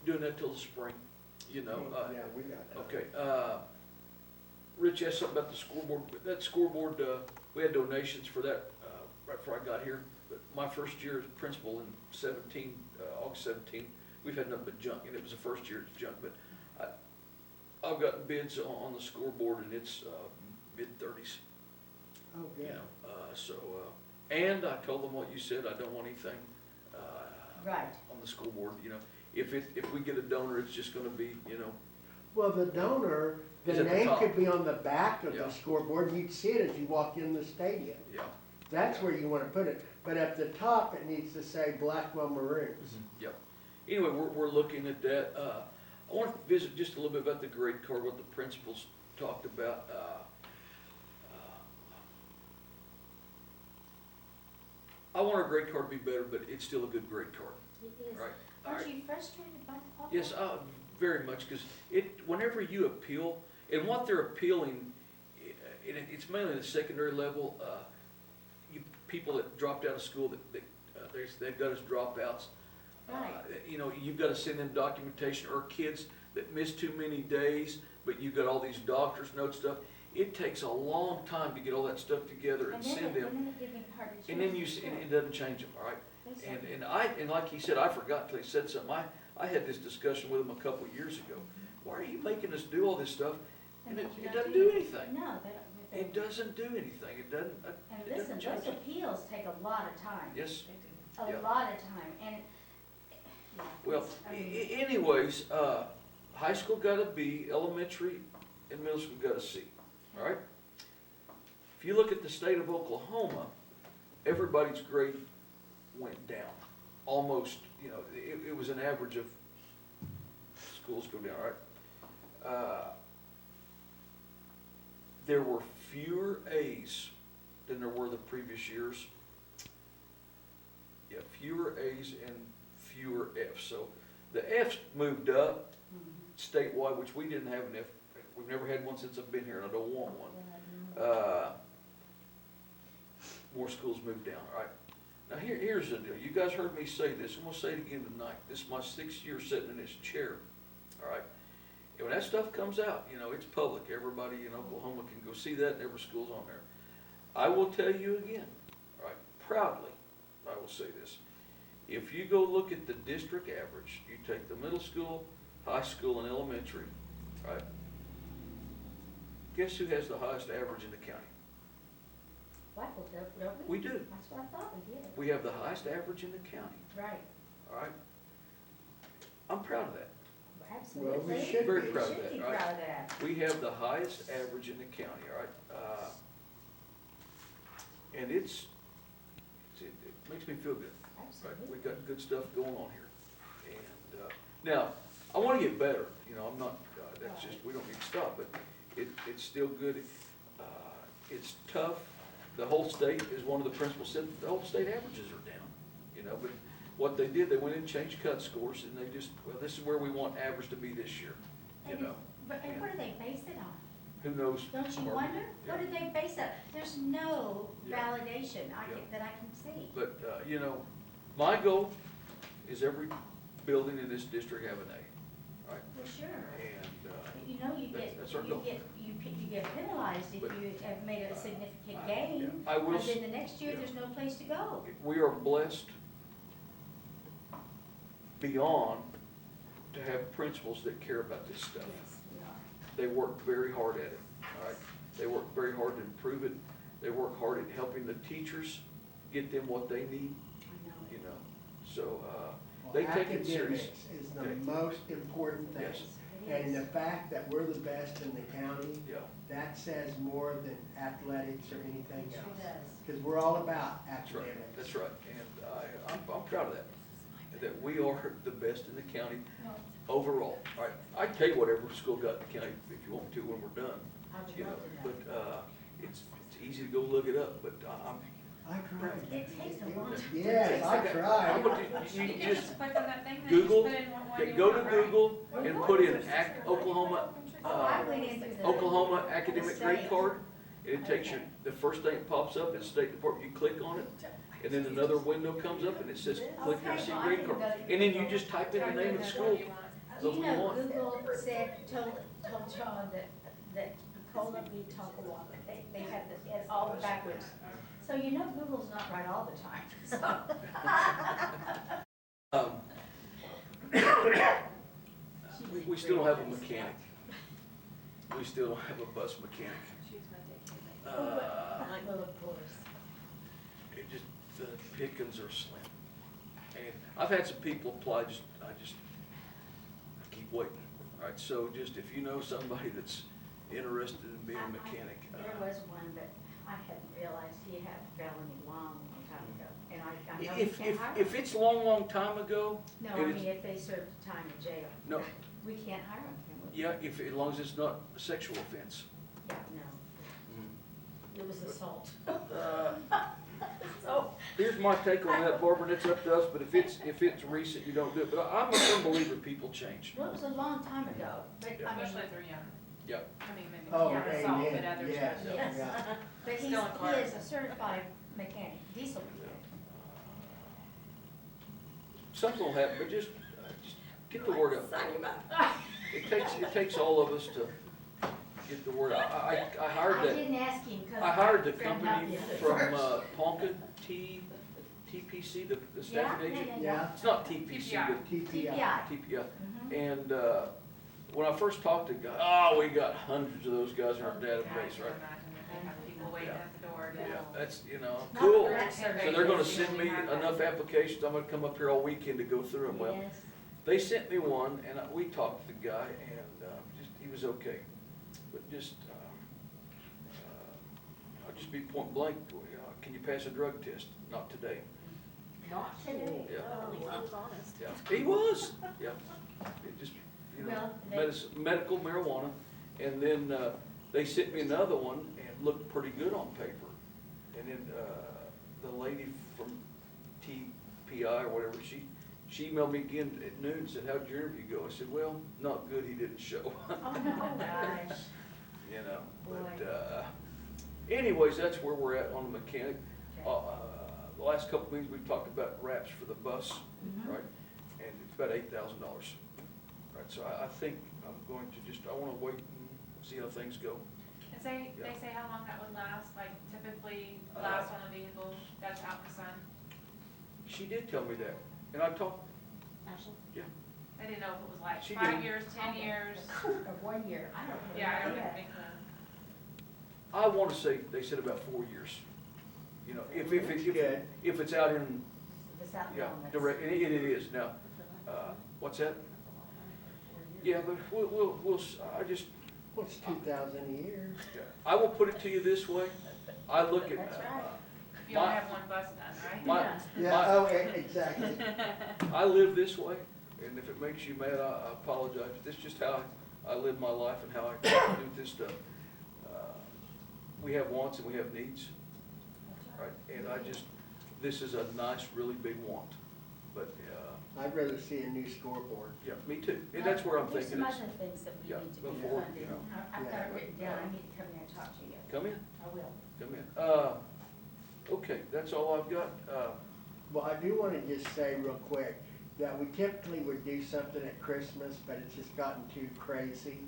doing that till the spring, you know, Yeah, we got that. okay, Rich asked something about the scoreboard, but that scoreboard, we had donations for that, right before I got here, but my first year as principal in 17, August 17, we've had nothing but junk, and it was the first year it's junk, but I've gotten bids on the scoreboard, and it's, mid-30s, Oh, you yeah. know, so, and I told them what you said, I don't want anything, Right. on the school board, you know. If we get a donor, it's just gonna be, you know, Well, the donor, Is the at the name top. could be on the back of Yeah. the scoreboard, you'd see it as you walk in the stadium. yeah. That's where you wanna put it, but at the top, it needs to say Blackwell Maroons. Yep. Anyway, we're looking at that. I want to visit just a little bit about the grade card, what the principals talked about. I want our grade card to be better, but it's still a good grade card, It is. right? All Aren't right. you frustrated by the public? Yes, very much, because whenever you appeal, and what they're appealing, it's mainly the secondary level, people that dropped out of school, they've got as dropouts. Right. You know, you've got to send them documentation, or kids that miss too many days, but you've got all these doctor's note stuff. It takes a long time to get all that stuff together and send them, And then it didn't hard to and then change the it doesn't change them, all right? And like he said, I forgot till he said something, I had this discussion with him a couple of years ago. Why are you making us do all this stuff? And it doesn't do anything. No, they It doesn't do anything, it doesn't, And it listen, doesn't change those it. appeals take a lot of time. Yes, A yeah. lot of time, and, yeah. well, I mean, anyways, high school got a B, elementary and middle school got a C, all right? If you look at the state of Oklahoma, everybody's grade went down, almost, you know, it was an average of schools go down, all right? There were fewer A's than there were the previous years. Yeah, fewer A's and fewer F's. So the F's moved up statewide, which we didn't have an F. We've never had one since I've been here, and I don't want one. More schools moved down, all right? Now here's the deal. You guys heard me say this, and we'll say it again tonight. This is my 6th year sitting in this chair, all right? And when that stuff comes out, you know, it's public. Everybody in Oklahoma can go see that, and every school's on there. I will tell you again, all right, proudly, I will say this. If you go look at the district average, you take the middle school, high school, and elementary, all right? Guess who has the highest average in the county? Blackwell, don't we? We do. That's what I thought we did. We have the highest average in the county, Right, all right? I'm proud of that. absolutely. Well, we should Very be. proud of Should that, be all right? proud of that. We have the highest average in the county, all right? And it makes me feel good. Right, Absolutely. we got good stuff going on here. And, now, I wanna get better, you know, I'm not, that's just, we don't need to stop, but it's still good. It's tough. The whole state, as one of the principals said, the whole state averages are down, you know, but what they did, they went in and changed cut scores, and they just, well, this is where we want average to be this year, you And know? and what do they base it on? Who knows? Don't you Barbara? wonder? Yeah. What do they base it? There's no Yeah. validation Yeah. that I can see. But, you know, my goal is every building in this district have an A, right? For sure. And, But you know, that's our goal. you get penalized if But- you have made a significant gain. I will, And then the next year, yeah. there's no place to go. we are blessed beyond to have principals that care about this stuff. Yes, we are. They work very hard at it, all right? They work very hard to improve it. They work hard at helping the teachers get them what they need, I know. you know? So, Well, they take it serious. academics is the Okay. most important thing. Yes. It And is. the fact that we're the best in the county, Yeah, that says more than athletics or anything It sure else. does. Because we're all about that's right, academics. that's right. And I'm proud of that we are the best in the county overall. All right, I can tell you what every school got in the county if you want to when we're done, I would you know? love to know. But, it's easy to go look it up, but I tried. It takes a long time. Yes, I I'm tried. gonna do- You you can just just click on that thing, then Google, just put in what yeah, you go to want, right? Google and put in Oklahoma, Oh, I went into the. Oklahoma academic grade state. card, and it takes you, Okay. the first thing that pops up is State Department, you click on it, and then another window comes up and it says, click here to see grade card. And then you just type in the name of the school, the You one you know, want. Google told John that Pecola beat Talkawaka. They had it all backwards. So you know Google's not right all the time, so. We still don't have a mechanic. We still don't have a bus mechanic. Well, of course. It just, the pickings are slim. And I've had some people apply, I keep waiting. All right, so just if you know somebody that's interested in being a mechanic. There was one, but I hadn't realized he had a felony long time ago, and I know we can't hire him. If it's long time ago, No, I mean, if they served time in jail. No. We can't hire him, can we? yeah, as long as it's not a sexual offense. Yeah, no. It was assault. Uh, So, Here's my take on that, Barbara, and it's up to us, but if it's recent, you don't do it. But I'm a firm believer people change. well, it was a long time ago, but I mean, Especially if they're young. Yeah. I mean, maybe Oh, not assault, but amen, other yes, stuff. yes. yeah. But he Still in court. is a certified mechanic, diesel mechanic. Something will happen, but just get the word out. Sign him up. It takes all of us to get the word out. I hired I that, didn't ask him because. I hired the company from, Ponca, TPC, the staffing agent. Yeah. It's not TPC, but TPI. TPI. TPI. Mhm. And, when I first talked to the guy, we got hundreds of those guys in our I database, can right? imagine that they have people waiting at the door to. Yeah, that's, Not cool. correct So survey. they're gonna send me enough applications, I'm gonna come up here all weekend to go through them. Well, Yes. they sent me one, and we talked to the guy, and, he was okay. But just, I'll just be point blank, can you pass a drug test? Not today. Not today. Yeah. Well, at least he was honest. Yeah, he was, yeah. It just, Well, they- medical marijuana. And then, they sent me another one and looked pretty good on paper. And then, the lady from TPI or whatever, she emailed me again at noon and said, how'd your interview go? I said, well, not good, he didn't show. Oh, no, gosh. You know, but, Boy. anyways, that's where we're at on the mechanic. The last couple of meetings, we've talked about wraps for the bus, Mhm. right? And it's about $8,000. Right, so I think I'm going to I wanna wait and see how things go. And say, Yeah. they say how long that would last, like typically last on a vehicle that's out in the sun? She did tell me that, and I talked, Ashley? I didn't know if it was like She 5 did. years, 10 years. Or 1 year, I don't know. Yeah, I don't Yeah. think so. I wanna say, they said about 4 years. You know, if it's out in, The South yeah, Carolina. direct, and it is now. What's that? Yeah, but we'll, What's 2,000 a year? yeah. I will put it to you this way. I look at, That's right. You only My- have one bus done, right? my, Yeah, my, oh, exactly. I live this way, and if it makes you mad, I apologize, but this is just how I live my life and how I do this stuff. We have wants and we have needs, right? And this is a nice, really big want, but, I'd rather see a new scoreboard. yeah, me too. And that's where I'm There's thinking some is, other things that we yeah, need to be before, funded. you know. I've got Yeah. it written down, I need to come in and talk to you. come in, I will. come in. Okay, that's all I've got. Well, I do want to just say real quick that we typically would do something at Christmas, but it's just gotten too crazy.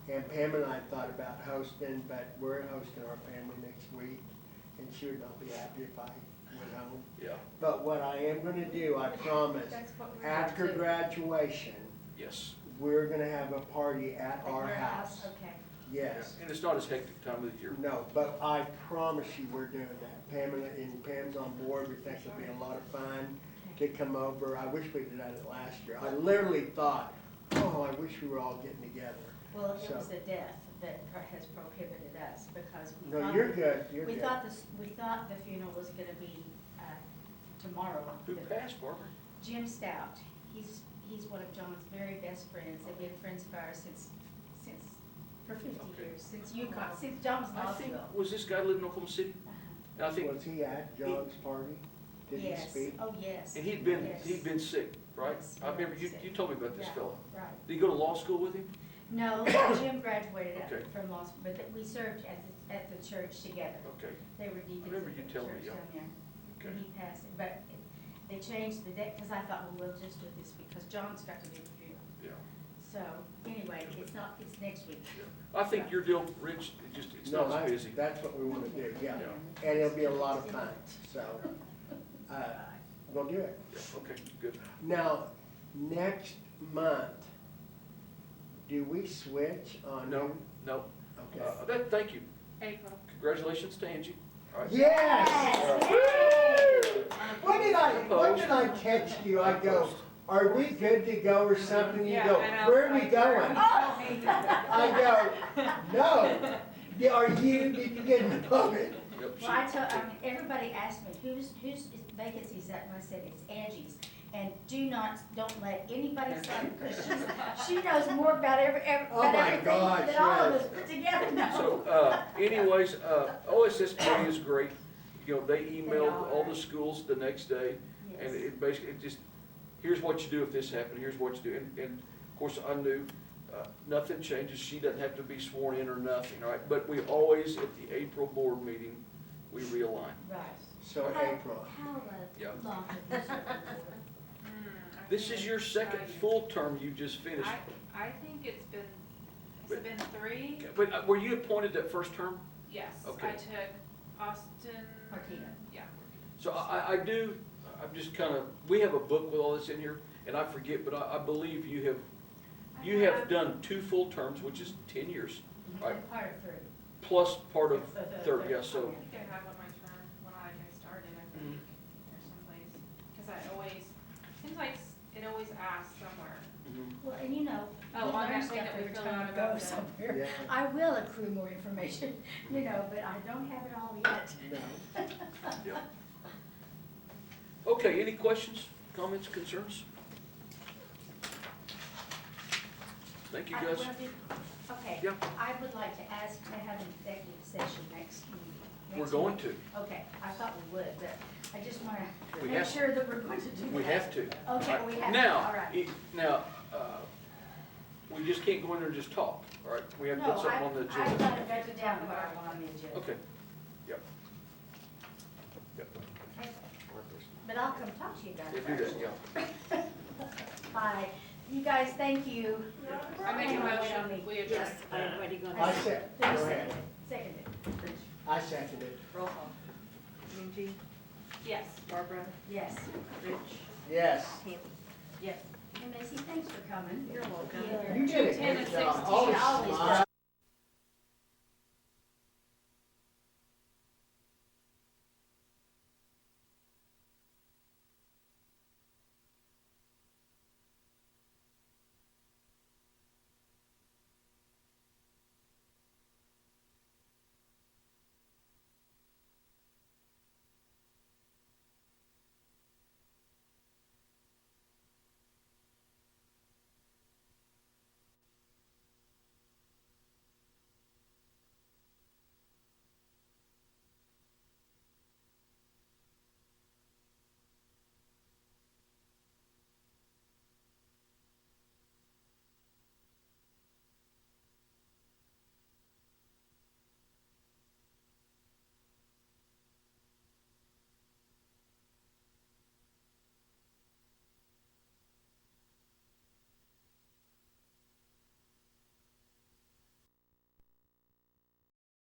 And Pam and I thought about hosting, but we're hosting our family next week, and she would not be happy if I went home. Yeah, But what I am gonna do, I promise, That's what we're after gonna do. graduation, yes. we're gonna have a party at our your house. Okay. Yes. And it's not as hectic time of the year. No, but I promise you, we're doing that. Pam and Pam's on board. We think it'll be a lot of fun to come over. I wish we'd done it last year. I literally thought, oh, I wish we were all getting together. Well, it So- was the death that has prohibited us because we No, thought. you're good, you're We good. thought we thought the funeral was gonna be, tomorrow. Who passed, Barbara? Jim Stout. He's one of John's very best friends. They've been friends of ours for 50 Okay. years, since John was in I think, Knoxville. was this guy living in Oklahoma City? And I think, Was he at John's party? Did he Yes. speak? Oh, yes. and he'd Yes. been sick, right? Yes, I remember, very sick. you told me about this Yeah, fellow. Right. Did he go to law school with him? No, Jim graduated Okay. from law school, but we served at the church together. Okay, They were deacons remember at you the telling me, church yeah. down there. okay. And he passed, but they changed the date, because I thought, well, we'll just do this, because John's got to do the funeral. Yeah, So, anyway, it's next week. yeah. I think your deal, Rich, it's No, not as busy. that's what we wanna do, yeah. Yeah. And it'll be a lot of fun, so, we'll do it. Yeah, okay, good. Now, next month, do we switch on? No, no. Okay. Thank you. April. Congratulations to Angie. All right. Yes! Yes! What did I text you? I go, are we good to go or something? You go, Yeah, I know. where are we going? I I go, no. Are you, did you get voted? Yep, Well, I told, everybody asked me, whose vacancy is that, and I said, it's Angie's. And don't let anybody say, because she knows more about Oh my everything gosh, than all of yes. us put together know. So, anyways, OSSP is great. You know, they emailed are. all the schools the next day, and Yes. it basically, it just, here's what you do if this happened, here's what you do. And of course, I knew, nothing changes, she doesn't have to be sworn in or nothing, right? But we always, at the April board meeting, we realign. Right. So April. How Yeah. long have you served on the board? This is your second full term you just finished. I think it's been, has it been 3? But were you appointed that first term? Yes, Okay. I took Austin. Martina. Yeah. So I'm just kind of, we have a book with all this in here, and I forget, but I believe you have done 2 full terms, which is 10 years, right? And part of 3. Plus part of The third, yeah, I so. think I have on my term when I started, I think, or someplace. Because I always, seems like it always asks somewhere. Well, and you know, Oh, you on learn that thing stuff that we every fill time out you about go the- somewhere. Yeah. I will accrue more information, you know, but I don't have it all yet. No. Okay, any questions, comments, concerns? Thank you, guys. Okay, Yeah. I would like to ask to have an executive session next meeting. We're next going meeting. to. Okay, I thought we would, but I just want We to make have- sure that we're going to do that. We have to. Okay, we have to, Now, all right. now, we just can't go in there and just talk, all right? We have to put No, something on the I've agenda. got it written down what I want on the agenda. Okay, yep. Yep. But I'll come talk to you about Yeah, it do that, first. yeah. Bye. You guys, thank you. I make a Wait on motion, me. we adjourn. Yes, everybody gonna. I said, go Please ahead. second it. I seconded. Roll call. Angie, Yes. Barbara, Yes. Rich, Yes. Tammy. And Missy, thanks for coming. You're welcome. Yeah. You did a 10 good and job. 16. Always She always smile.